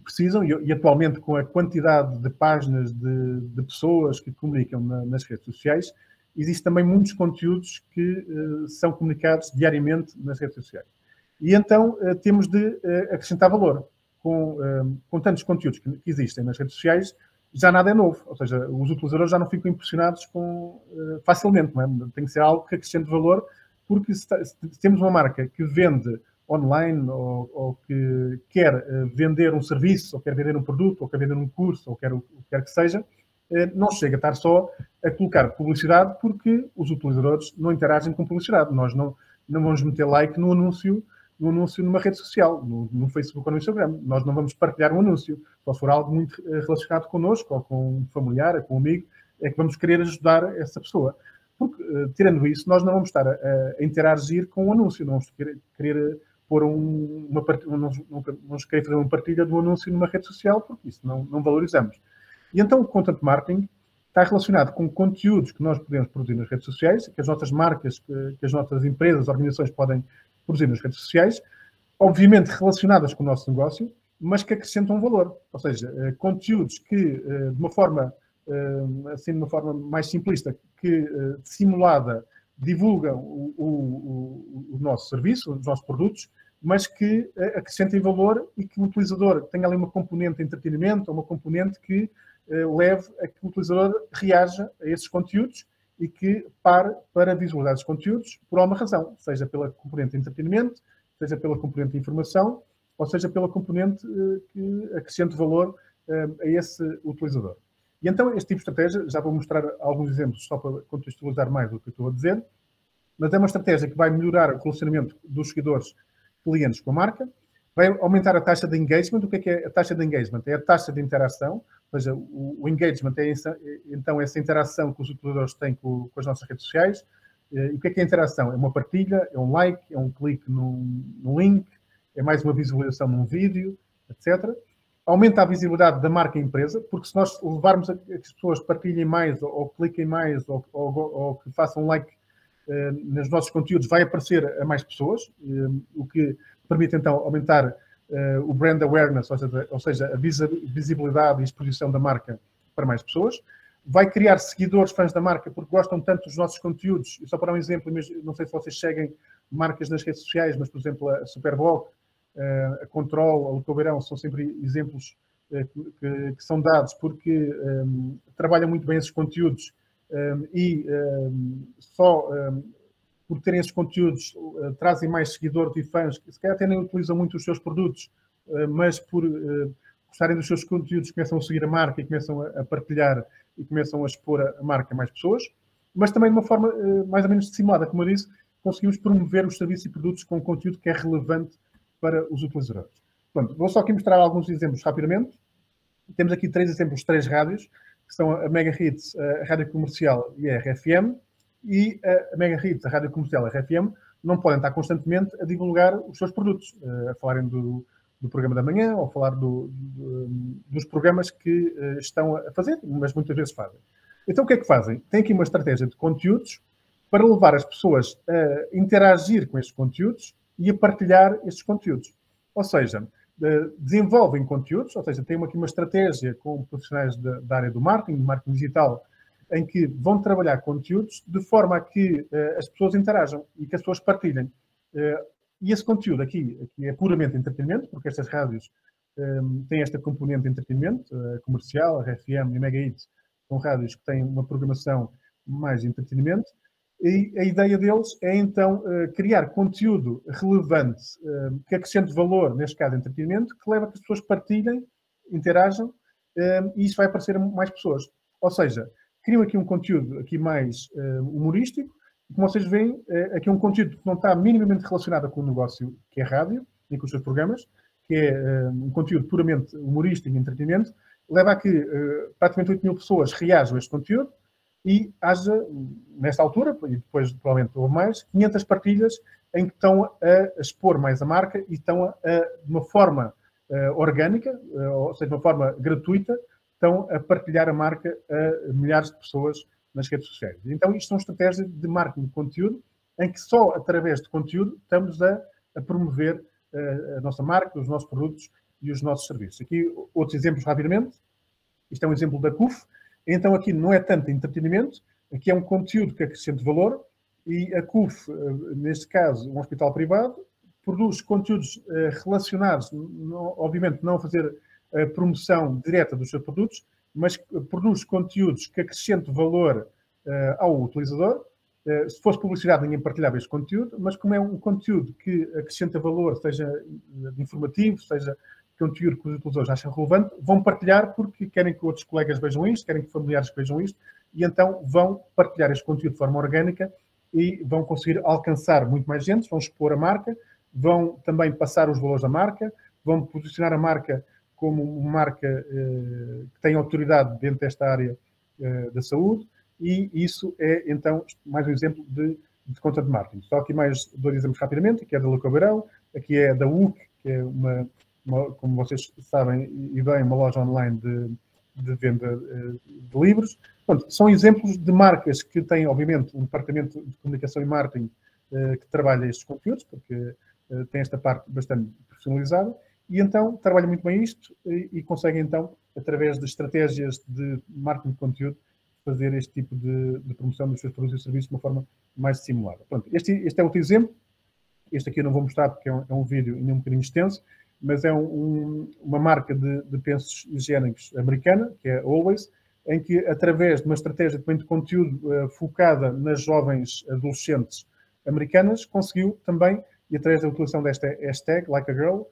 precisam, e atualmente com a quantidade de páginas de pessoas que comunicam nas redes sociais, existem também muitos conteúdos que são comunicados diariamente nas redes sociais. E então temos de acrescentar valor. Com tantos conteúdos que existem nas redes sociais, já nada é novo. Ou seja, os utilizadores já não ficam impressionados facilmente. Não é? Tem que ser algo que acrescente valor, porque se temos uma marca que vende online ou que quer vender um serviço, ou quer vender um produto, ou quer vender um curso, ou quer o que quer que seja, não chega a estar só a colocar publicidade, porque os utilizadores não interagem com publicidade. Nós não vamos meter like no anúncio numa rede social, no Facebook ou no Instagram. Nós não vamos partilhar um anúncio. Só se for algo muito relacionado connosco, ou com um familiar, ou com um amigo, é que vamos querer ajudar essa pessoa. Porque, tirando isso, nós não vamos estar a interagir com o anúncio, não vamos querer pôr não vamos querer fazer uma partilha do anúncio numa rede social, porque isso não valorizamos. E então o content marketing está relacionado com conteúdos que nós podemos produzir nas redes sociais, que as nossas marcas, que as nossas empresas, organizações podem produzir nas redes sociais, obviamente relacionadas com o nosso negócio, mas que acrescentam valor. Ou seja, conteúdos que, de uma forma mais simplista, que simulada, divulgam o nosso serviço, os nossos produtos, mas que acrescentem valor e que o utilizador tenha ali uma componente de entretenimento, ou uma componente que leve a que o utilizador reaja a esses conteúdos e que pare para visualizar esses conteúdos por alguma razão, seja pela componente de entretenimento, seja pela componente de informação, ou seja pela componente que acrescente valor a esse utilizador. E então, este tipo de estratégia, já vou mostrar alguns exemplos só para contextualizar mais o que eu estou a dizer, mas é uma estratégia que vai melhorar o relacionamento dos seguidores clientes com a marca, vai aumentar a taxa de engagement. O que é a taxa de engagement? É a taxa de interação, ou seja, o engagement é então essa interação que os utilizadores têm com as nossas redes sociais. E o que é a interação? É uma partilha, é um like, é um clique num link, é mais uma visualização num vídeo, etc. Aumenta a visibilidade da marca e empresa, porque se nós levarmos a que as pessoas partilhem mais, ou cliquem mais, ou que façam like nos nossos conteúdos, vai aparecer a mais pessoas, o que permite então aumentar o brand awareness, ou seja, a visibilidade e exposição da marca para mais pessoas. Vai criar seguidores, fãs da marca, porque gostam tanto dos nossos conteúdos. E só para dar um exemplo, não sei se vocês seguem marcas nas redes sociais, mas, por exemplo, a Superboc, a Control, a Lutobeirão, são sempre exemplos que são dados porque trabalham muito bem esses conteúdos e só por terem esses conteúdos trazem mais seguidores e fãs que se calhar até nem utilizam muito os seus produtos, mas por gostarem dos seus conteúdos começam a seguir a marca e começam a partilhar e começam a expor a marca a mais pessoas, mas também de uma forma mais ou menos dissimulada, como eu disse, conseguimos promover os serviços e produtos com conteúdo que é relevante para os utilizadores. Pronto, vou só aqui mostrar alguns exemplos rapidamente. Temos aqui 3 exemplos, 3 rádios, que são a Mega Hits, a Rádio Comercial e a RFM. E a Mega Hits, a Rádio Comercial e a RFM não podem estar constantemente a divulgar os seus produtos, a falarem do programa da manhã, ou a falar dos programas que estão a fazer, mas muitas vezes fazem. Então o que é que fazem? Tem aqui uma estratégia de conteúdos para levar as pessoas a interagir com estes conteúdos e a partilhar estes conteúdos. Ou seja, desenvolvem conteúdos, ou seja, têm aqui uma estratégia com profissionais da área do marketing digital, em que vão trabalhar conteúdos de forma a que as pessoas interajam e que as pessoas partilhem. E esse conteúdo aqui é puramente entretenimento, porque estas rádios têm esta componente de entretenimento, a Comercial, a RFM e a Mega Hits, são rádios que têm uma programação mais de entretenimento, e a ideia deles é então criar conteúdo relevante, que acrescente valor, neste caso entretenimento, que leva a que as pessoas partilhem, interajam, e isso vai aparecer a mais pessoas. Ou seja, criam aqui um conteúdo aqui mais humorístico, e como vocês veem, aqui um conteúdo que não está minimamente relacionado com o negócio que é rádio, nem com os seus programas, que é um conteúdo puramente humorístico e entretenimento, leva a que praticamente 8 mil pessoas reajam a este conteúdo e haja, nesta altura, e depois provavelmente houve mais, 500 partilhas em que estão a expor mais a marca e estão de uma forma orgânica, ou seja, de uma forma gratuita, estão a partilhar a marca a milhares de pessoas nas redes sociais. Então, isto são estratégias de marketing de conteúdo, em que só através de conteúdo estamos a promover a nossa marca, os nossos produtos e os nossos serviços. Aqui, outros exemplos rapidamente. Isto é um exemplo da CUF. Então, aqui não é tanto entretenimento, aqui é um conteúdo que acrescenta valor, e a CUF, neste caso, um hospital privado, produz conteúdos relacionados, obviamente não a fazer a promoção direta dos seus produtos, mas produz conteúdos que acrescentam valor ao utilizador. Se fosse publicidade, ninguém partilhava este conteúdo, mas como é um conteúdo que acrescenta valor, seja informativo, seja conteúdo que os utilizadores acham relevante, vão partilhar porque querem que outros colegas vejam isto, querem que familiares vejam isto, e então vão partilhar este conteúdo de forma orgânica e vão conseguir alcançar muito mais gente, vão expor a marca, vão também passar os valores da marca, vão posicionar a marca como uma marca que tem autoridade dentro desta área da saúde, e isso é, então, mais um exemplo de content marketing. Só aqui mais 2 exemplos rapidamente, que é da Luca Beirão, aqui é da UC, que é como vocês sabem e bem, uma loja online de venda de livros. Portanto, são exemplos de marcas que têm, obviamente, um departamento de comunicação e marketing que trabalha estes conteúdos, porque tem esta parte bastante profissionalizada, e então trabalha muito bem isto e consegue, então, através de estratégias de marketing de conteúdo, fazer este tipo de promoção dos seus produtos e serviços de uma forma mais simulada. Pronto, este é outro exemplo. Este aqui eu não vou mostrar porque é um vídeo ainda um bocadinho extenso, mas é uma marca de pensos higiênicos americana, que é Always, em que, através de uma estratégia de conteúdo focada nas jovens adolescentes americanas, conseguiu também, e através da utilização desta hashtag, Like a Girl,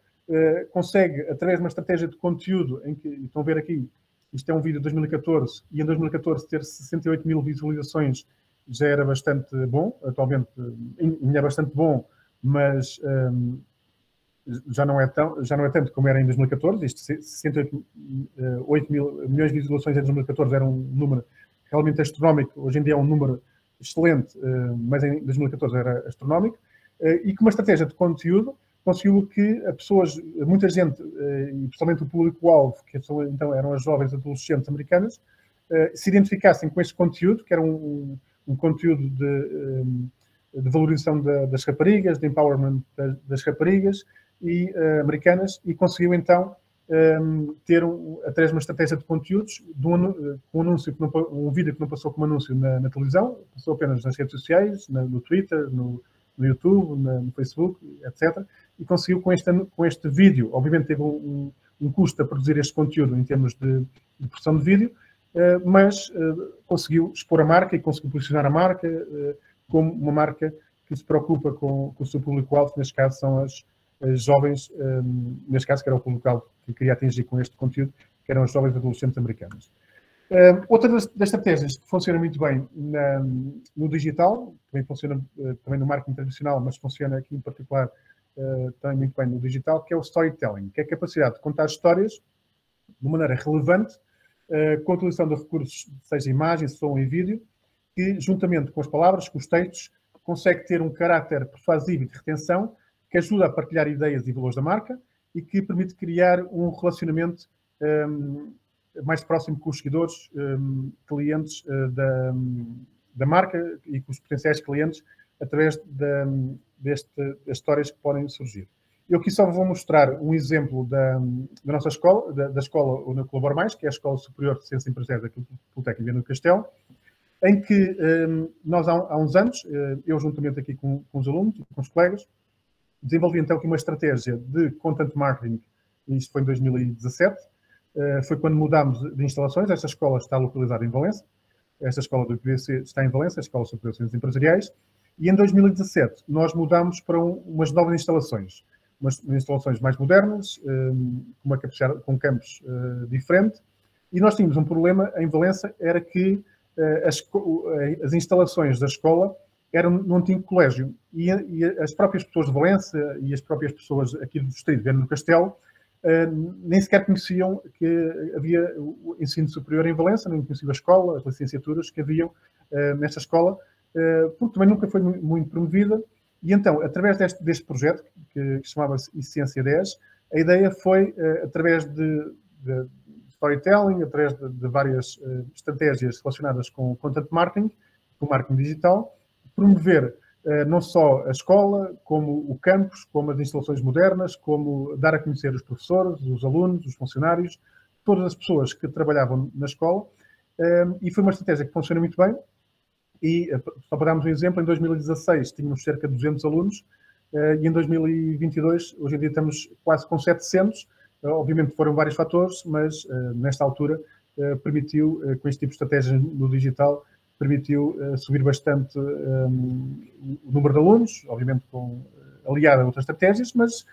consegue, através de uma estratégia de conteúdo, em que, estão a ver aqui, isto é um vídeo de 2014, e em 2014 ter 68 mil visualizações já era bastante bom, atualmente ainda é bastante bom, mas já não é tanto como era em 2014. Isto, 68 milhões de visualizações em 2014 era um número realmente astronómico. Hoje em dia é um número excelente, mas em 2014 era astronómico. E com uma estratégia de conteúdo conseguiu que muita gente, e principalmente o público-alvo, que então eram as jovens adolescentes americanas, se identificassem com este conteúdo, que era um conteúdo de valorização das raparigas, de empowerment das raparigas e americanas, e conseguiu então ter, através de uma estratégia de conteúdos, um vídeo que não passou como anúncio na televisão, passou apenas nas redes sociais, no Twitter, no YouTube, no Facebook, etc. E conseguiu com este vídeo, obviamente teve um custo a produzir este conteúdo em termos de produção de vídeo, mas conseguiu expor a marca e conseguiu posicionar a marca como uma marca que se preocupa com o seu público-alvo, neste caso são as jovens, neste caso que era o público-alvo que queria atingir com este conteúdo, que eram as jovens adolescentes americanas. Outra das estratégias que funciona muito bem no digital, também funciona também no marketing tradicional, mas funciona aqui em particular também muito bem no digital, que é o storytelling, que é a capacidade de contar histórias de maneira relevante, com a utilização de recursos, seja imagem, som e vídeo, que juntamente com as palavras, com os textos, consegue ter um caráter persuasivo e de retenção, que ajuda a partilhar ideias e valores da marca e que permite criar um relacionamento mais próximo com os seguidores, clientes da marca e com os potenciais clientes, através das histórias que podem surgir. Eu aqui só vou mostrar um exemplo da nossa escola, da escola onde eu colaboro mais, que é a Escola Superior de Ciências Empresariais aqui do Politécnico Viana do Castelo, em que nós há uns anos, eu juntamente aqui com os alunos, com os colegas, desenvolvi então aqui uma estratégia de content marketing, e isto foi em 2017, foi quando mudámos de instalações. Esta escola está localizada em Valença, esta escola do IPVC está em Valença, a Escola Superior de Ciências Empresariais, e em 2017 nós mudámos para umas novas instalações, umas instalações mais modernas, com um campus diferente, e nós tínhamos um problema em Valença, era que as instalações da escola não tinham colégio, e as próprias pessoas de Valença e as próprias pessoas aqui do distrito de Viana do Castelo nem sequer conheciam que havia o ensino superior em Valença, nem conheciam a escola, as licenciaturas que haviam nesta escola, porque também nunca foi muito promovida. E então, através deste projeto, que chamava-se Essência 10, a ideia foi, através de storytelling, através de várias estratégias relacionadas com content marketing, com marketing digital, promover não só a escola, como o campus, como as instalações modernas, como dar a conhecer os professores, os alunos, os funcionários, todas as pessoas que trabalhavam na escola, e foi uma estratégia que funciona muito bem. E, só para darmos um exemplo, em 2016 tínhamos cerca de 200 alunos, e em 2022, hoje em dia estamos quase com 700. Obviamente foram vários fatores, mas nesta altura permitiu, com este tipo de estratégias no digital, permitiu subir bastante o número de alunos, obviamente aliado a outras estratégias, mas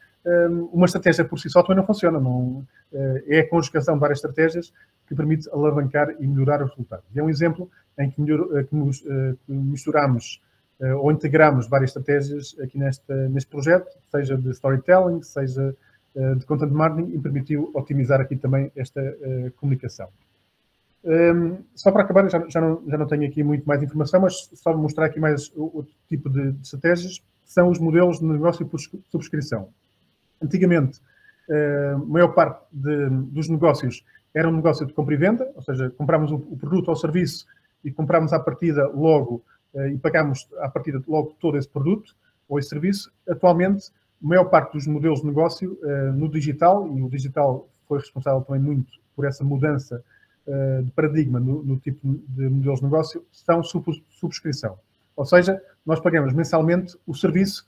uma estratégia por si só também não funciona. É a conjugação de várias estratégias que permite alavancar e melhorar os resultados. E é um exemplo em que misturamos ou integramos várias estratégias aqui neste projeto, seja de storytelling, seja de content marketing, e permitiu otimizar aqui também esta comunicação. Só para acabar, já não tenho aqui muito mais informação, mas só mostrar aqui mais outro tipo de estratégias, são os modelos de negócio por subscrição. Antigamente, a maior parte dos negócios era um negócio de compra e venda, ou seja, comprávamos o produto ou serviço e comprávamos à partida logo e pagámos à partida logo todo esse produto ou esse serviço. Atualmente, a maior parte dos modelos de negócio no digital, e o digital foi responsável também muito por essa mudança de paradigma no tipo de modelos de negócio, são subscrição. Ou seja, nós pagamos mensalmente o serviço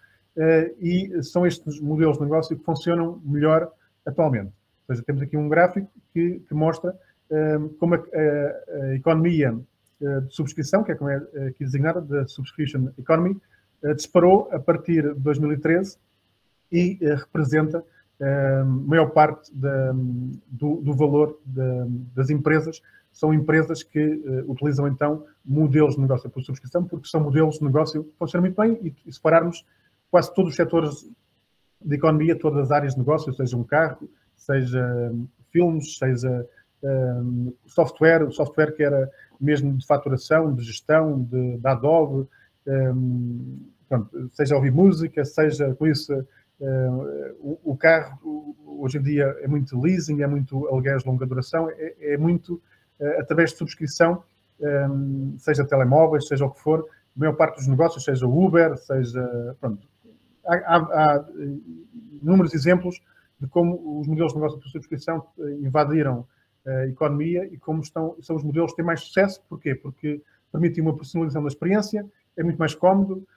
e são estes modelos de negócio que funcionam melhor atualmente. Ou seja, temos aqui um gráfico que mostra como a economia de subscrição, que é como é aqui designada, da Subscription Economy, disparou a partir de 2013 e representa a maior parte do valor das empresas. São empresas que utilizam, então, modelos de negócio por subscrição, porque são modelos de negócio que funcionam muito bem, e se pararmos, quase todos os setores de economia, todas as áreas de negócio, seja um carro, seja filmes, seja software que era mesmo de faturação, de gestão, da Adobe, seja ouvir música, seja com isso o carro, hoje em dia é muito leasing, é muito aluguéis de longa duração, é muito através de subscrição, seja telemóveis, seja o que for, a maior parte dos negócios, seja Uber, seja... Pronto, há inúmeros exemplos de como os modelos de negócio por subscrição invadiram a economia e como são os modelos que têm mais sucesso. Porquê? Porque permitem uma personalização da experiência, é muito mais cómodo,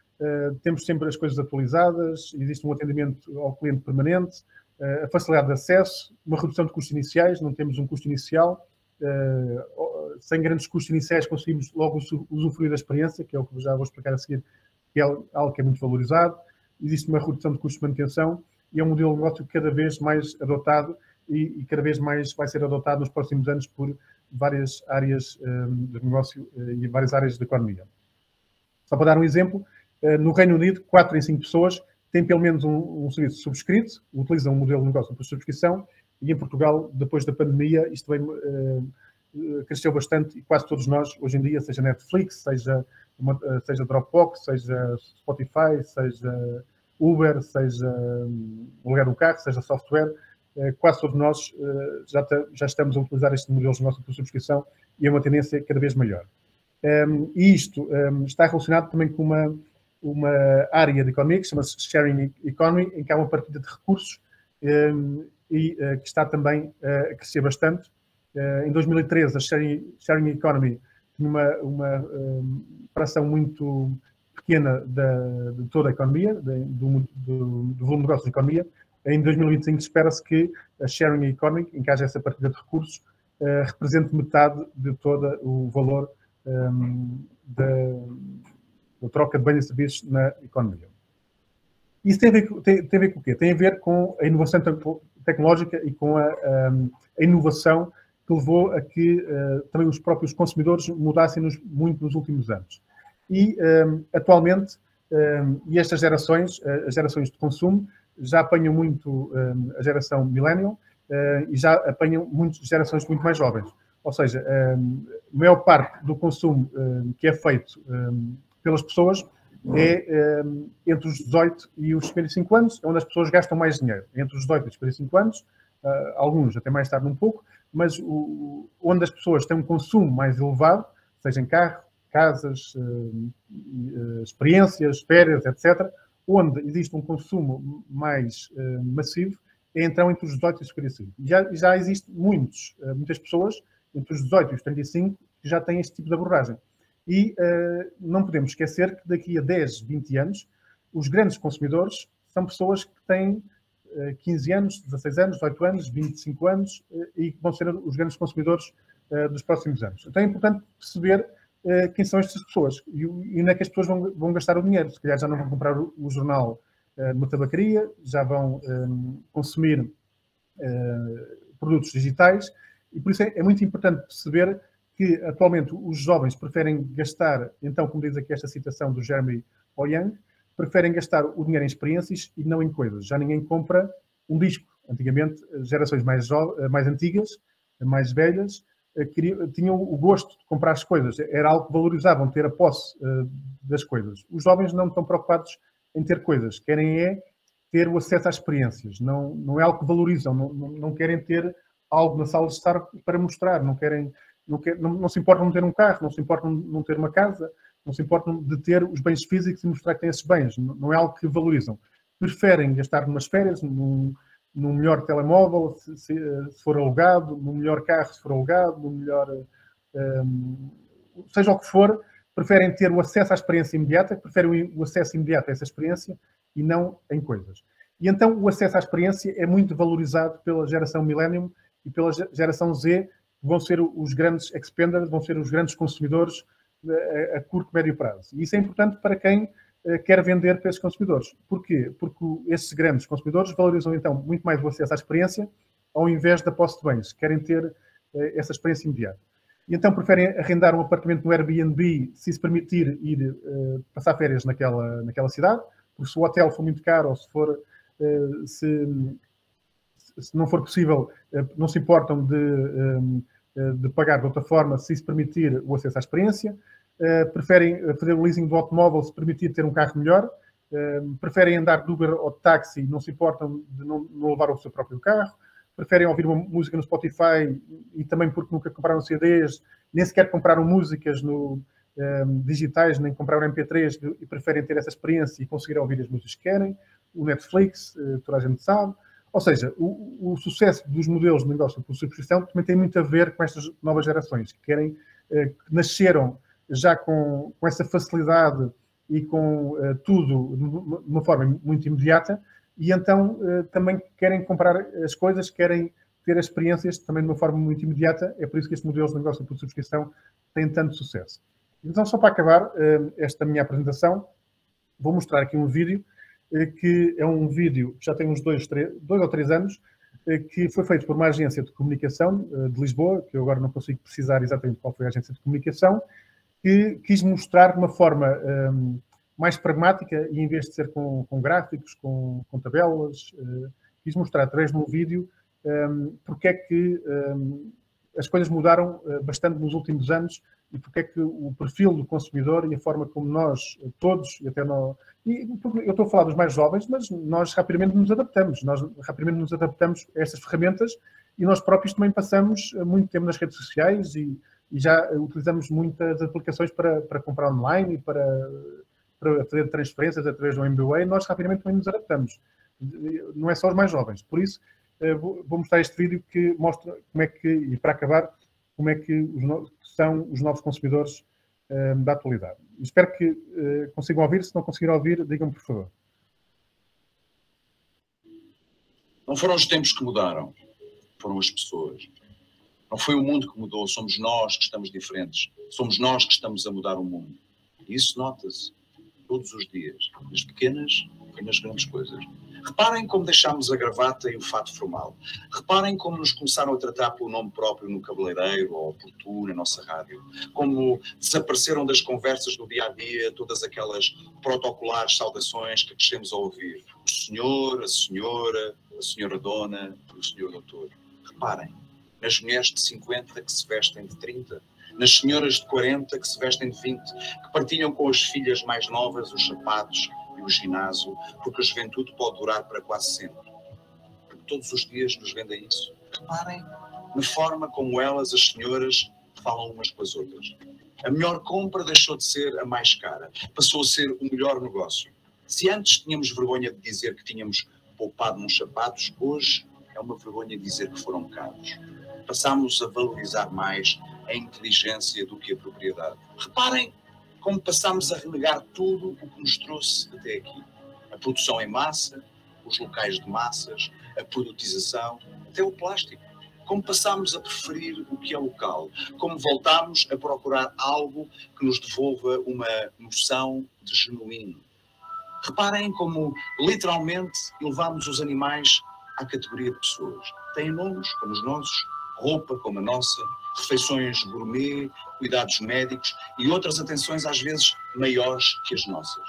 temos sempre as coisas atualizadas, existe um atendimento ao cliente permanente, a facilidade de acesso, uma redução de custos iniciais, não temos um custo inicial, sem grandes custos iniciais conseguimos logo usufruir da experiência, que é o que já vou explicar a seguir, que é algo que é muito valorizado. Existe uma redução de custos de manutenção e é um modelo de negócio cada vez mais adotado e cada vez mais vai ser adotado nos próximos anos por várias áreas de negócio e várias áreas da economia. Só para dar um exemplo, no Reino Unido, 4 em 5 pessoas têm pelo menos um serviço subscrito, utilizam um modelo de negócio por subscrição, e em Portugal, depois da pandemia, isto cresceu bastante, e quase todos nós, hoje em dia, seja Netflix, seja Dropbox, seja Spotify, seja Uber, seja o lugar do carro, seja software, quase todos nós já estamos a utilizar estes modelos de negócio por subscrição, e é uma tendência cada vez maior. E isto está relacionado também com uma área de economia que chama-se Sharing Economy, em que há uma partilha de recursos e que está também a crescer bastante. Em 2013, a Sharing Economy tinha uma fração muito pequena de toda a economia, do volume de negócios da economia. Em 2025 espera-se que a Sharing Economy, em que haja essa partilha de recursos, represente metade de todo o valor da troca de bens e serviços na economia. Isso tem a ver com o quê? Tem a ver com a inovação tecnológica e com a inovação que levou a que também os próprios consumidores mudassem muito nos últimos anos. E, atualmente, e estas gerações, as gerações de consumo, já apanham muito a geração millennial e já apanham muitas gerações muito mais jovens. Ou seja, a maior parte do consumo que é feito pelas pessoas é entre os 18 e os 55 anos, é onde as pessoas gastam mais dinheiro. Entre os 18 e os 55 anos, alguns até mais tarde um pouco, mas onde as pessoas têm um consumo mais elevado, seja em carro, casas, experiências, férias, etc., onde existe um consumo mais massivo, é então entre os 18 e os 55. Já existem muitas pessoas, entre os 18 e os 35, que já têm este tipo de abordagem. E não podemos esquecer que daqui a 10, 20 anos, os grandes consumidores são pessoas que têm 15 anos, 16 anos, 18 anos, 25 anos e que vão ser os grandes consumidores dos próximos anos. Então é importante perceber quem são estas pessoas e onde é que as pessoas vão gastar o dinheiro. Se calhar já não vão comprar o jornal numa tabacaria, já vão consumir produtos digitais, e por isso é muito importante perceber que atualmente os jovens preferem gastar, então, como diz aqui esta citação do Jeremy Young, preferem gastar o dinheiro em experiências e não em coisas. Já ninguém compra um disco. Antigamente, gerações mais antigas, mais velhas, tinham o gosto de comprar as coisas. Era algo que valorizavam, ter a posse das coisas. Os jovens não estão preocupados em ter coisas. Querem é ter o acesso às experiências. Não é algo que valorizam. Não querem ter algo na sala de estar para mostrar. Não se importam de ter um carro, não se importam de não ter uma casa, não se importam de ter os bens físicos e mostrar que têm esses bens. Não é algo que valorizam. Preferem gastar numas férias, num melhor telemóvel, se for alugado, no melhor carro, se for alugado, no melhor... seja o que for, preferem ter o acesso à experiência imediata, preferem o acesso imediato a essa experiência e não em coisas. E então o acesso à experiência é muito valorizado pela geração Millennium e pela geração Z, que vão ser os grandes expenders, vão ser os grandes consumidores a curto, médio prazo. E isso é importante para quem quer vender para esses consumidores. Porquê? Porque esses grandes consumidores valorizam, então, muito mais o acesso à experiência ao invés da posse de bens. Querem ter essa experiência imediata. E então preferem arrendar um apartamento no Airbnb se se permitir ir passar férias naquela cidade, porque se o hotel for muito caro ou se não for possível, não se importam de pagar de outra forma se se permitir o acesso à experiência. Preferem fazer o leasing do automóvel se permitir ter um carro melhor. Preferem andar de Uber ou de táxi, não se importam de não levar o seu próprio carro. Preferem ouvir uma música no Spotify e também porque nunca compraram CDs, nem sequer compraram músicas digitais, nem compraram MP3 e preferem ter essa experiência e conseguir ouvir as músicas que querem. O Netflix, toda a gente sabe. Ou seja, o sucesso dos modelos de negócio por subscrição também tem muito a ver com estas novas gerações que que nasceram já com essa facilidade e com tudo de uma forma muito imediata e então também querem comprar as coisas, querem ter as experiências também de uma forma muito imediata. É por isso que estes modelos de negócio por subscrição têm tanto sucesso. Então, só para acabar esta minha apresentação, vou mostrar aqui um vídeo que é um vídeo que já tem uns 2 ou 3 anos, que foi feito por uma agência de comunicação de Lisboa, que eu agora não consigo precisar exatamente qual foi a agência de comunicação, que quis mostrar de uma forma mais pragmática e em vez de ser com gráficos, com tabelas, quis mostrar através de um vídeo porque é que as coisas mudaram bastante nos últimos anos e porque é que o perfil do consumidor e a forma como nós todos, e até nós, e eu estou a falar dos mais jovens, mas nós rapidamente nos adaptamos. Nós rapidamente nos adaptamos a estas ferramentas e nós próprios também passamos muito tempo nas redes sociais e já utilizamos muitas aplicações para comprar online e para fazer transferências através do MBWay. Nós rapidamente também nos adaptamos. Não é só os mais jovens. Por isso, vou mostrar este vídeo que mostra como é que, e para acabar, como é que são os novos consumidores da atualidade. Espero que consigam ouvir. Se não conseguirem ouvir, digam-me, por favor. Não foram os tempos que mudaram, foram as pessoas. Não foi o mundo que mudou, somos nós que estamos diferentes. Somos nós que estamos a mudar o mundo. E isso nota-se todos os dias, nas pequenas e nas grandes coisas. Reparem como deixámos a gravata e o fato formal. Reparem como nos começaram a tratar pelo nome próprio no cabeleireiro ou por tu na nossa rádio. Como desapareceram das conversas do dia-a-dia todas aquelas protocolares saudações que crescemos a ouvir. O senhor, a senhora dona, o senhor doutor. Reparem nas mulheres de 50 que se vestem de 30. Nas senhoras de 40 que se vestem de 20. Que partilham com as filhas mais novas os sapatos e o ginásio, porque a juventude pode durar para quase sempre. Porque todos os dias nos vendem isso. Reparem na forma como elas, as senhoras, falam umas com as outras. A melhor compra deixou de ser a mais cara. Passou a ser o melhor negócio. Se antes tínhamos vergonha de dizer que tínhamos poupado nos sapatos, hoje é uma vergonha dizer que foram caros. Passámos a valorizar mais a inteligência do que a propriedade. Reparem como passámos a renegar tudo o que nos trouxe até aqui. A produção em massa, os locais de massas, a produtização, até o plástico. como passámos a preferir o que é local, como voltámos a procurar algo que nos devolva uma noção de genuíno. Reparem como, literalmente, elevamos os animais à categoria de pessoas. Têm nomes como os nossos, roupa como a nossa, refeições gourmet, cuidados médicos e outras atenções às vezes maiores que as nossas.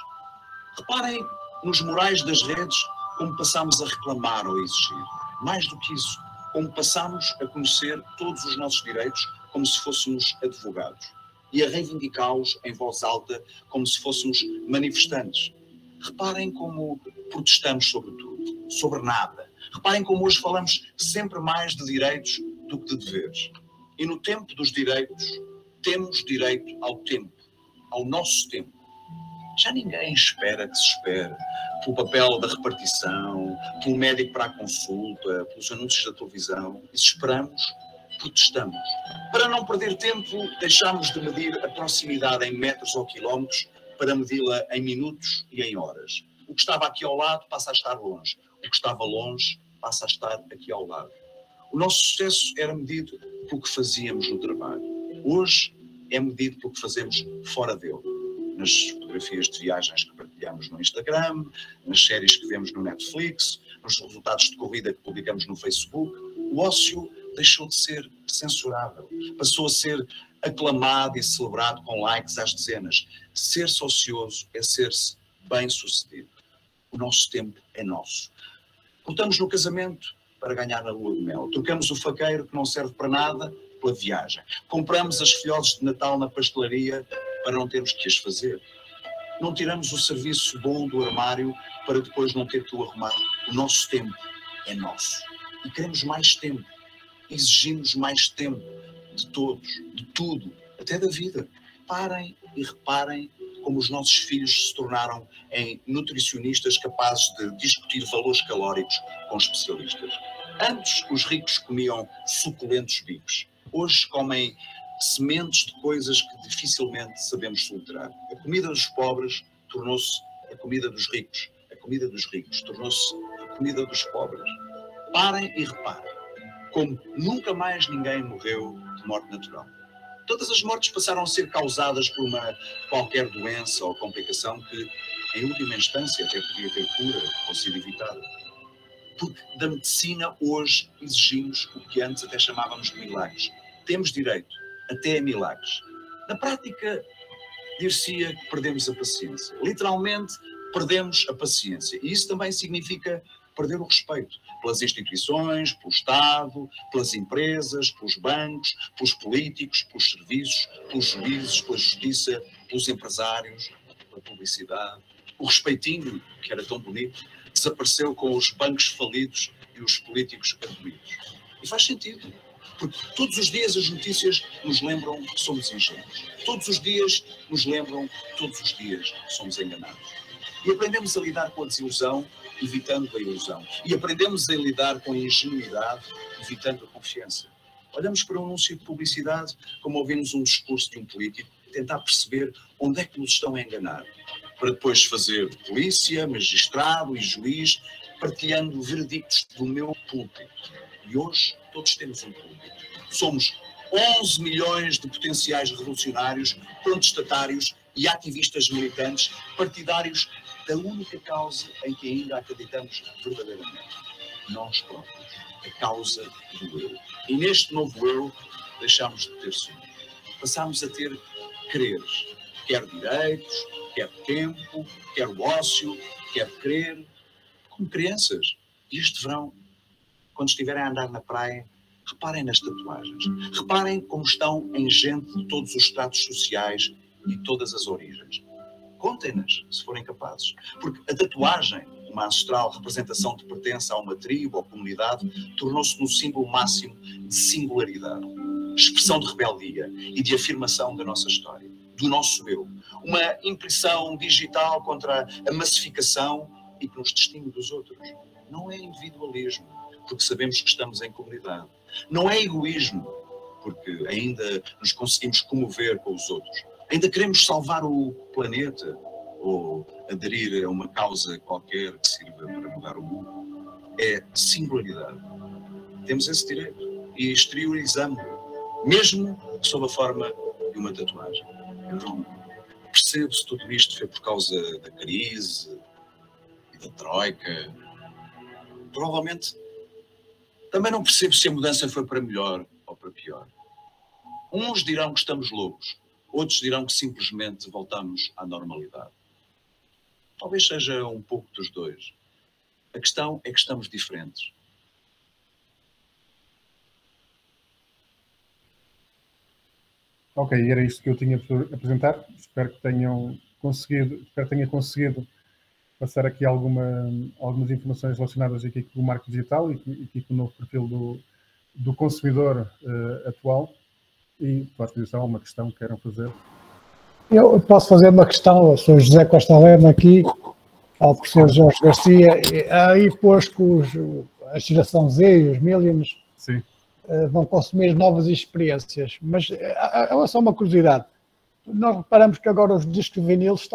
Reparem nos murais das redes como passamos a reclamar ou a exigir. Mais do que isso, como passamos a conhecer todos os nossos direitos como se fôssemos advogados e a reivindicá-los em voz alta como se fôssemos manifestantes. Reparem como protestamos sobre tudo, sobre nada. Reparem como hoje falamos sempre mais de direitos do que de deveres. E no tempo dos direitos, temos direito ao tempo, ao nosso tempo. Já ninguém espera que se espere pelo papel da repartição, pelo médico para a consulta, pelos anúncios da televisão. E se esperamos, protestamos. Para não perder tempo, deixamos de medir a proximidade em metros ou quilómetros para medi-la em minutos e em horas. O que estava aqui ao lado passa a estar longe. O que estava longe passa a estar aqui ao lado. O nosso sucesso era medido pelo que fazíamos no trabalho. Hoje é medido pelo que fazemos fora dele. Nas fotografias de viagens que partilhamos no Instagram, nas séries que vemos no Netflix, nos resultados de corrida que publicamos no Facebook. O ócio deixou de ser censurável. Passou a ser aclamado e celebrado com likes às dezenas. Ser-se ocioso é ser-se bem-sucedido. O nosso tempo é nosso. Lutamos no casamento para ganhar na lua de mel. Trocamos o faqueiro que não serve para nada pela viagem. Compramos as filhoses de Natal na pastelaria para não termos que as fazer. Não tiramos o serviço bom do armário para depois não ter que o arrumar. O nosso tempo é nosso. E queremos mais tempo. Exigimos mais tempo de todos, de tudo, até da vida. Parem e reparem como os nossos filhos se tornaram em nutricionistas capazes de discutir valores calóricos com especialistas. Antes, os ricos comiam suculentos bifes. Hoje comem sementes de coisas que dificilmente sabemos filtrar. A comida dos pobres tornou-se a comida dos ricos. A comida dos ricos tornou-se a comida dos pobres. Parem e reparem como nunca mais ninguém morreu de morte natural. Todas as mortes passaram a ser causadas por uma qualquer doença ou complicação que, em última instância, até podia ter cura ou ser evitada. Porque da medicina hoje exigimos o que antes até chamávamos de milagres. Temos direito até a milagres. Na prática, dir-se-ia que perdemos a paciência. Literalmente, perdemos a paciência. E isso também significa perder o respeito pelas instituições, pelo Estado, pelas empresas, pelos bancos, pelos políticos, pelos serviços, pelos juízes, pela justiça, pelos empresários, pela publicidade. O respeitinho, que era tão bonito, desapareceu com os bancos falidos e os políticos abolidos. E faz sentido, porque todos os dias as notícias nos lembram que somos ingênuos. Todos os dias nos lembram que todos os dias somos enganados. E aprendemos a lidar com a desilusão, evitando a ilusão. E aprendemos a lidar com a ingenuidade, evitando a confiança. Olhamos para um anúncio de publicidade como ouvimos um discurso de um político, tentar perceber onde é que nos estão a enganar, para depois fazer polícia, magistrado e juiz, partilhando veredictos do meu púlpito. E hoje todos temos um púlpito. Somos 11 milhões de potenciais revolucionários, contestatários e ativistas militantes, partidários da única causa em que ainda acreditamos verdadeiramente. Nós próprios. A causa do eu. E neste novo eu, deixámos de ter sonhos. Passámos a ter quereres. Quer direitos, quer tempo, quer ócio, quer querer. Como crianças. E este verão, quando estiverem a andar na praia, reparem nas tatuagens. Reparem como estão em gente de todos os estratos sociais e todas as origens. Contem-nas, se forem capazes. Porque a tatuagem, uma ancestral representação de pertença a uma tribo ou comunidade, tornou-se no símbolo máximo de singularidade, expressão de rebeldia e de afirmação da nossa história, do nosso eu. Uma impressão digital contra a massificação e que nos distingue dos outros. Não é individualismo, porque sabemos que estamos em comunidade. Não é egoísmo, porque ainda nos conseguimos comover com os outros. Ainda queremos salvar o planeta ou aderir a uma causa qualquer que sirva para mudar o mundo. É singularidade. Temos esse direito e exteriorizamos, mesmo sob a forma de uma tatuagem. Eu não percebo se tudo isto foi por causa da crise e da troika. Provavelmente também não percebo se a mudança foi para melhor ou para pior. Uns dirão que estamos loucos, outros dirão que simplesmente voltamos à normalidade. Talvez seja um pouco dos dois. A questão é que estamos diferentes. Ok, era isto que eu tinha por apresentar. Espero que tenha conseguido passar aqui algumas informações relacionadas aqui com o marketing digital e aqui com o novo perfil do consumidor atual. E, à disposição, alguma questão que queiram fazer? Eu posso fazer uma questão, eu sou José Costa Lerma aqui, ao professor Jorge Garcia, aí pois que a geração Z e os millennials vão consumir novas experiências, mas é só uma curiosidade. Nós reparamos que agora os discos vinilos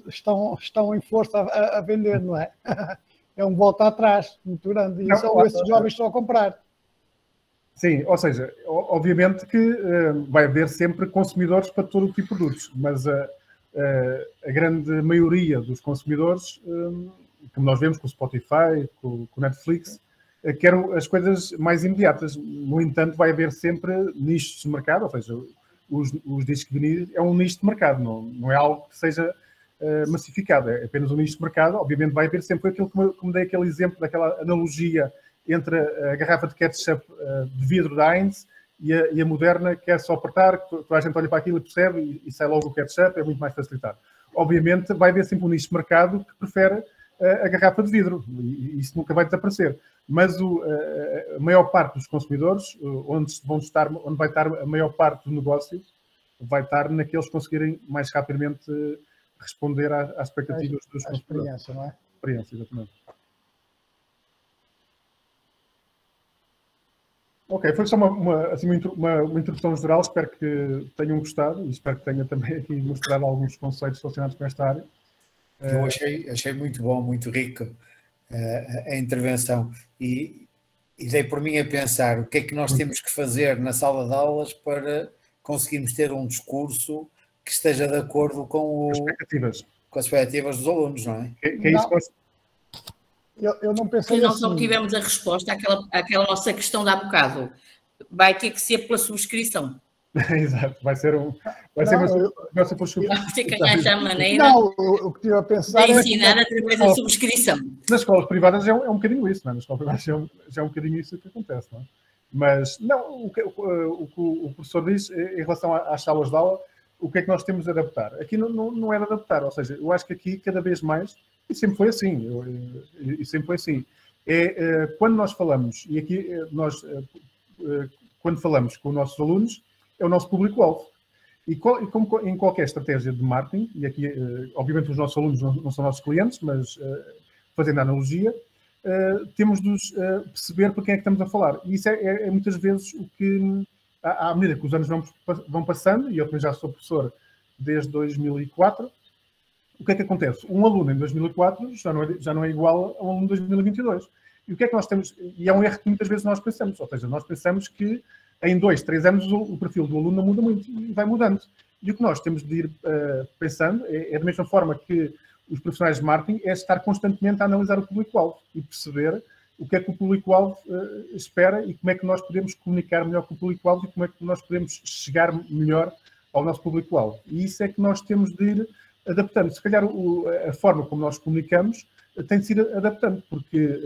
estão em força a vender, não é? É um volta atrás muito grande, e só esses jovens estão a comprar. Sim, ou seja, obviamente que vai haver sempre consumidores para todo o tipo de produtos, mas a grande maioria dos consumidores, como nós vemos com o Spotify, com o Netflix, querem as coisas mais imediatas. No entanto, vai haver sempre nichos de mercado, ou seja, os discos de vinil é um nicho de mercado, não é algo que seja massificado, é apenas um nicho de mercado. Obviamente vai haver sempre aquilo, como dei aquele exemplo, daquela analogia entre a garrafa de ketchup de vidro da Heinz e a moderna, que é só apertar, toda a gente olha para aquilo e percebe e sai logo o ketchup, é muito mais facilitado. Obviamente vai haver sempre um nicho de mercado que prefere a garrafa de vidro, e isso nunca vai desaparecer. Mas a maior parte dos consumidores, onde vai estar a maior parte do negócio, vai estar naqueles que conseguirem mais rapidamente responder às expectativas dos consumidores. Experiência, não é? Experiência, exatamente. Ok, foi só uma introdução geral, espero que tenham gostado e espero que tenha também aqui mostrado alguns conceitos relacionados com esta área. Eu achei muito bom, muito rico a intervenção e dei por mim a pensar o que é que nós temos que fazer na sala de aulas para conseguirmos ter um discurso que esteja de acordo com as expectativas dos alunos, não é? Que é isso que eu não pensei nós assim. obtivemos a resposta àquela nossa questão de há bocado. Vai ter que ser pela subscrição. Exato, vai ser que arranjar maneira o que estive a pensar de ensinar através da subscrição. Nas escolas privadas é um bocadinho isso, não é? Nas escolas privadas já é um bocadinho isso que acontece, não é? Mas, não, o que o professor diz em relação às salas de aula, o que é que nós temos de adaptar? Aqui não é de adaptar, ou seja, eu acho que aqui, cada vez mais, e sempre foi assim, quando nós falamos, e aqui quando falamos com os nossos alunos, é o nosso público-alvo. E como em qualquer estratégia de marketing, e aqui, obviamente, os nossos alunos não são nossos clientes, mas fazendo a analogia, temos de perceber para quem é que estamos a falar. E isso é muitas vezes o que, à medida que os anos vão passando, e eu também já sou professor desde 2004, o que é que acontece? Um aluno em 2004 já não é igual a um aluno em 2022. E o que é que nós temos? E é um erro que muitas vezes nós pensamos, ou seja, nós pensamos que em 2, 3 anos o perfil do aluno não muda muito e vai mudando. E o que nós temos de ir pensando é da mesma forma que os profissionais de marketing, é estar constantemente a analisar o público-alvo e perceber o que é que o público-alvo espera e como é que nós podemos comunicar melhor com o público-alvo e como é que nós podemos chegar melhor ao nosso público-alvo. E isso é que nós temos de ir adaptando. Se calhar a forma como nós comunicamos tem de se ir adaptando, porque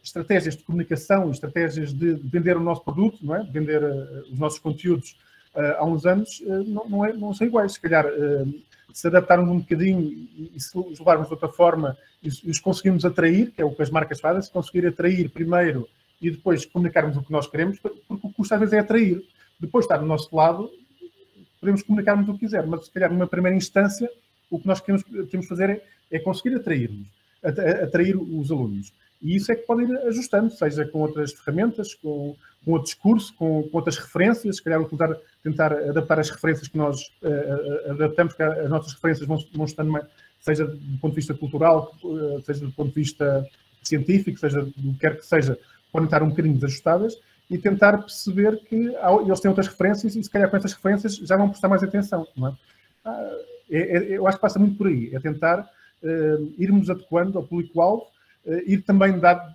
estratégias de comunicação, estratégias de vender o nosso produto, não é? Vender os nossos conteúdos há uns anos não são iguais. Se calhar se adaptarmos um bocadinho e se os levarmos de outra forma e os conseguimos atrair, que é o que as marcas fazem, se conseguir atrair primeiro e depois comunicarmos o que nós queremos, porque o custo às vezes é atrair. Depois estar do nosso lado, podemos comunicarmos o que quiser, mas se calhar numa primeira instância o que nós temos de fazer é conseguir atrair os alunos. E isso é que pode ir ajustando, seja com outras ferramentas, com outro discurso, com outras referências, se calhar tentar adaptar as referências que nós adaptamos, que as nossas referências vão estando, seja do ponto de vista cultural, seja do ponto de vista científico, seja do que quer que seja, podem estar um bocadinho desajustadas, e tentar perceber que eles têm outras referências e se calhar com essas referências já vão prestar mais atenção, não é? Eu acho que passa muito por aí, é tentar irmos adequando ao público-alvo, ir também dar,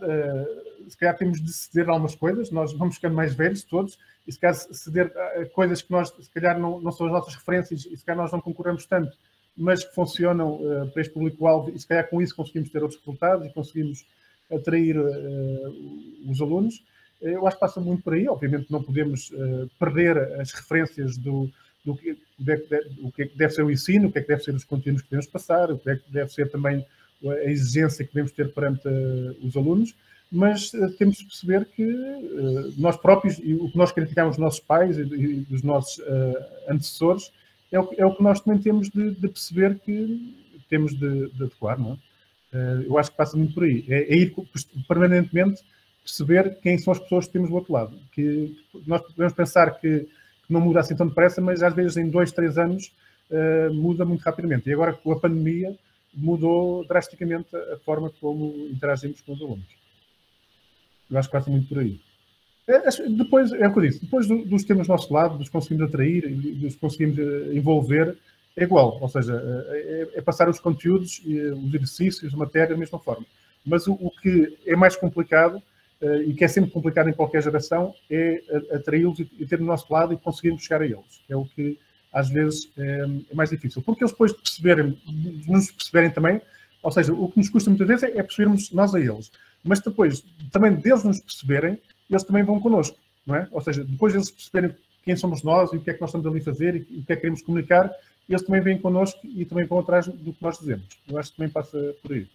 se calhar temos de ceder algumas coisas, nós vamos ficando mais velhos todos, e se calhar ceder coisas que nós, se calhar, não são as nossas referências, e se calhar nós não concorremos tanto, mas que funcionam para este público-alvo, e se calhar com isso conseguimos ter outros resultados e conseguimos atrair os alunos. Eu acho que passa muito por aí. Obviamente não podemos perder as referências do que deve ser o ensino, o que é que deve ser os conteúdos que devemos passar, o que é que deve ser também a exigência que devemos ter perante os alunos, mas temos de perceber que nós próprios, e o que nós criticamos dos nossos pais e dos nossos antecessores, é o que nós também temos de perceber que temos de adequar, não é? Eu acho que passa muito por aí. É ir permanentemente perceber quem são as pessoas que temos do outro lado. Que nós podemos pensar que não muda assim tão depressa, mas às vezes em 2, 3 anos muda muito rapidamente. E agora com a pandemia mudou drasticamente a forma como interagimos com os alunos. Eu acho que passa muito por aí. Depois, é o que eu disse, depois dos termos do nosso lado, dos conseguimos atrair, dos conseguimos envolver, é igual. Ou seja, é passar os conteúdos, os exercícios, a matéria da mesma forma. Mas o que é mais complicado, e que é sempre complicado em qualquer geração, é atraí-los e ter do nosso lado e conseguirmos chegar a eles. É o que às vezes é mais difícil. Porque eles depois de nos perceberem também, ou seja, o que nos custa muitas vezes é percebermos nós a eles. Mas depois, também deles nos perceberem, eles também vão connosco, não é? Ou seja, depois deles perceberem quem somos nós e o que é que nós estamos ali a fazer e o que é que queremos comunicar, eles também vêm connosco e também vão atrás do que nós dizemos. Eu acho que também passa por aí.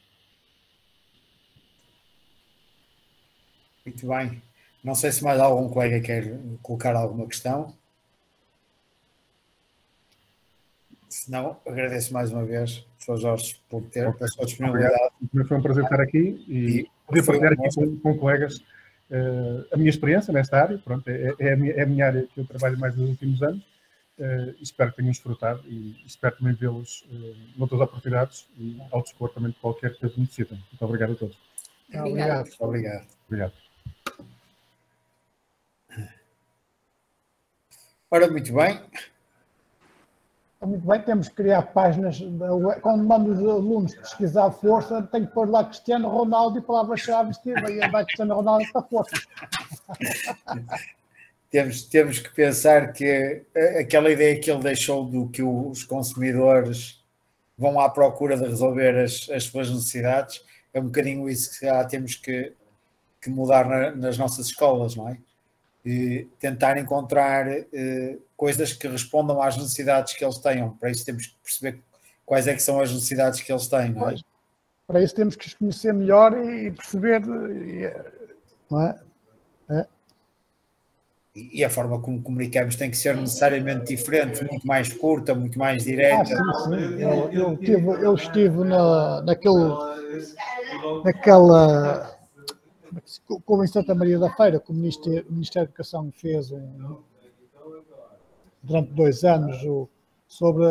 Muito bem. Não sei se mais algum colega quer colocar alguma questão. Se não, agradeço mais uma vez, Sr. Jorge, por a sua disponibilidade. Obrigado. Foi um prazer estar aqui e poder partilhar aqui com colegas a minha experiência nesta área. Pronto, é a minha área que eu trabalho mais nos últimos anos. Espero que tenham desfrutado e espero também vê-los noutras oportunidades e ao dispor também de qualquer coisa que necessitem. Muito obrigado a todos. Obrigado. Obrigado. Obrigado. Ora, muito bem. Muito bem, temos que criar páginas. Quando mando os alunos pesquisar força, tenho que pôr lá Cristiano Ronaldo e palavras-chave e vai Cristiano Ronaldo para força. Temos que pensar que aquela ideia que ele deixou do que os consumidores vão à procura de resolver as suas necessidades, é um bocadinho isso que já temos que mudar nas nossas escolas, não é? E tentar encontrar coisas que respondam às necessidades que eles tenham. Para isso temos que perceber quais é que são as necessidades que eles têm, não é? Para isso temos que os conhecer melhor e perceber, não é? E a forma como comunicamos tem que ser necessariamente diferente, muito mais curta, muito mais direta. Sim. Eu estive como em Santa Maria da Feira, que o Ministério da Educação fez durante 2 anos sobre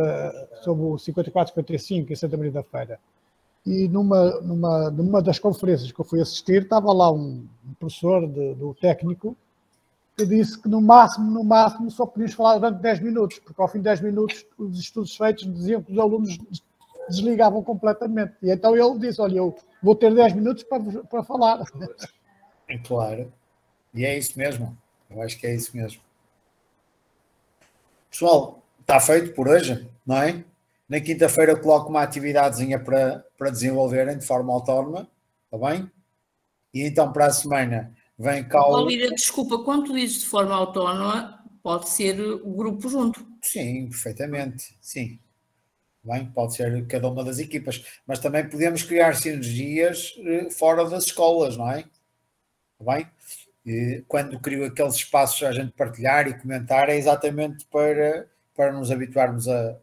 o 54-55 em Santa Maria da Feira. E numa das conferências que eu fui assistir, estava lá um professor do técnico que disse que no máximo só podíamos falar durante 10 minutos, porque ao fim de 10 minutos os estudos feitos diziam que os alunos desligavam completamente. E então ele disse, olha, eu vou ter 10 minutos para falar. Claro. E é isso mesmo. Eu acho que é isso mesmo. Pessoal, está feito por hoje, não é? Na quinta-feira coloco uma atividadezinha para desenvolverem de forma autónoma, está bem? E então para a semana vem cá o... Olívia, desculpa, quando tu dizes de forma autónoma, pode ser o grupo junto. Sim, perfeitamente, sim. Bem, pode ser cada uma das equipas, mas também podemos criar sinergias fora das escolas, não é? Bem? E quando crio aqueles espaços a gente partilhar e comentar, é exatamente para nos habituarmos a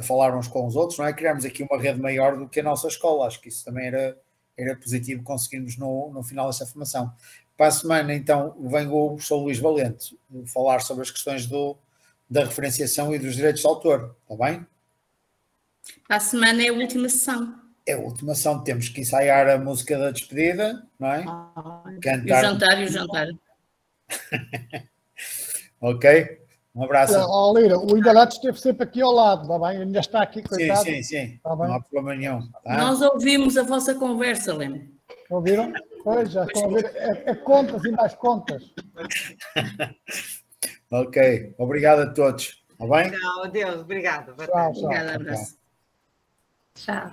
falar uns com os outros, não é? Criarmos aqui uma rede maior do que a nossa escola. Acho que isso também era positivo conseguirmos no final desta formação. Para a semana, então, vem o professor Luís Valente falar sobre as questões da referenciação e dos direitos de autor, está bem? Para a semana é a última sessão. É a última sessão, temos que ensaiar a música da despedida, não é? Cantar. E o jantar. Ok? Um abraço. Lira, o Indaletes esteve sempre aqui ao lado, está bem? Ainda está aqui, coitado. Sim. Não há problema nenhum. Tá? Nós ouvimos a vossa conversa, Leme. Ouviram? Pois, já estão a ouvir. É contas e mais contas. Ok. Obrigado a todos. Está bem? Não, adeus. Obrigada. Tchau, Obrigada, abraço. Tchau.